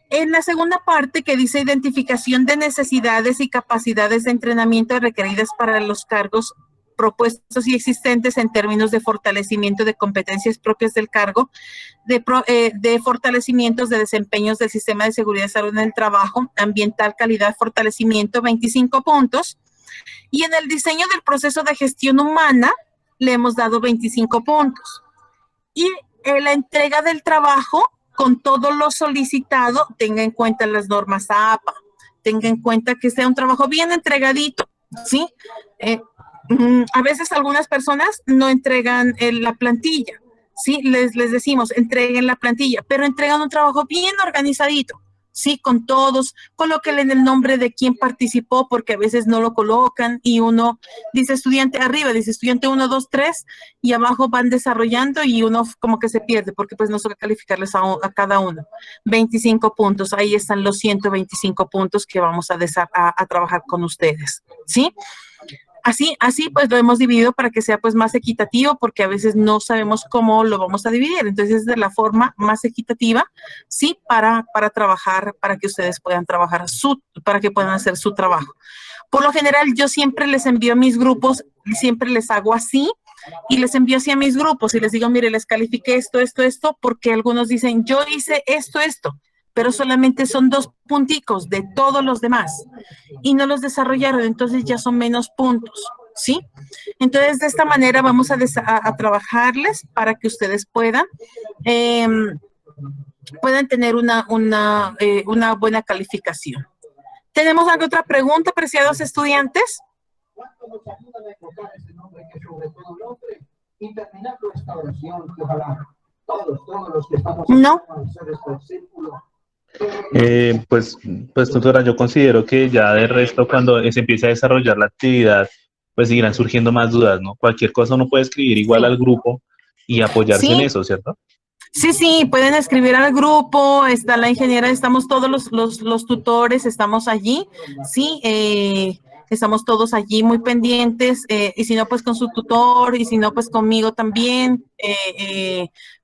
En la segunda parte que dice identificación de necesidades y capacidades de entrenamiento requeridas para los cargos propuestos y existentes en términos de fortalecimiento de competencias propias del cargo, de fortalecimientos de desempeños del sistema de seguridad y salud en el trabajo, ambiental, calidad, fortalecimiento, 25 puntos. Y en el diseño del proceso de gestión humana le hemos dado 25 puntos. Y en la entrega del trabajo, con todo lo solicitado, tenga en cuenta las normas APA, tenga en cuenta que sea un trabajo bien entregadito, ¿sí? A veces algunas personas no entregan la plantilla, ¿sí? Les decimos, entreguen la plantilla, pero entregan un trabajo bien organizadito, ¿sí? Con todos, colóquenle en el nombre de quién participó, porque a veces no lo colocan y uno dice estudiante arriba, dice estudiante 1, 2, 3, y abajo van desarrollando y uno como que se pierde, porque pues no se va a calificarles a cada uno. 25 puntos, ahí están los 125 puntos que vamos a trabajar con ustedes, ¿sí? Así pues lo hemos dividido para que sea pues más equitativo, porque a veces no sabemos cómo lo vamos a dividir. Entonces, es de la forma más equitativa, sí, para trabajar, para que ustedes puedan trabajar para que puedan hacer su trabajo. Por lo general, yo siempre les envío a mis grupos, siempre les hago así, y les envío así a mis grupos y les digo, mire, les califiqué esto, porque algunos dicen, yo hice esto, pero solamente son 2 punticos de todos los demás y no los desarrollaron, entonces ya son menos puntos, ¿sí? Entonces, de esta manera vamos a trabajarles para que ustedes puedan tener una buena calificación. ¿Tenemos alguna otra pregunta, apreciados estudiantes? ¿Cuánto nos ayuda a recordar ese nombre que sobre todo nombre y terminar con esta oración que ojalá No, Pues doctora, yo considero que ya de resto cuando se empiece a desarrollar la actividad, pues seguirán surgiendo más dudas, ¿no? Cualquier cosa uno puede escribir igual al grupo y apoyarse en Sí. eso, ¿cierto? Sí, pueden escribir al grupo, está la ingeniera, estamos todos los tutores, estamos allí, sí, estamos todos allí muy pendientes, y si no, pues con su tutor, y si no, pues conmigo también,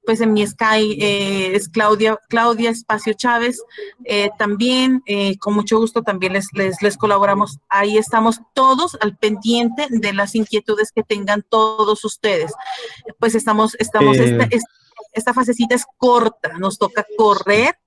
pues en mi Sky es Claudia Espacio Chávez, también, con mucho gusto también les colaboramos, ahí estamos todos al pendiente de las inquietudes que tengan todos ustedes, pues estamos Eh, esta fasecita es corta, nos toca correr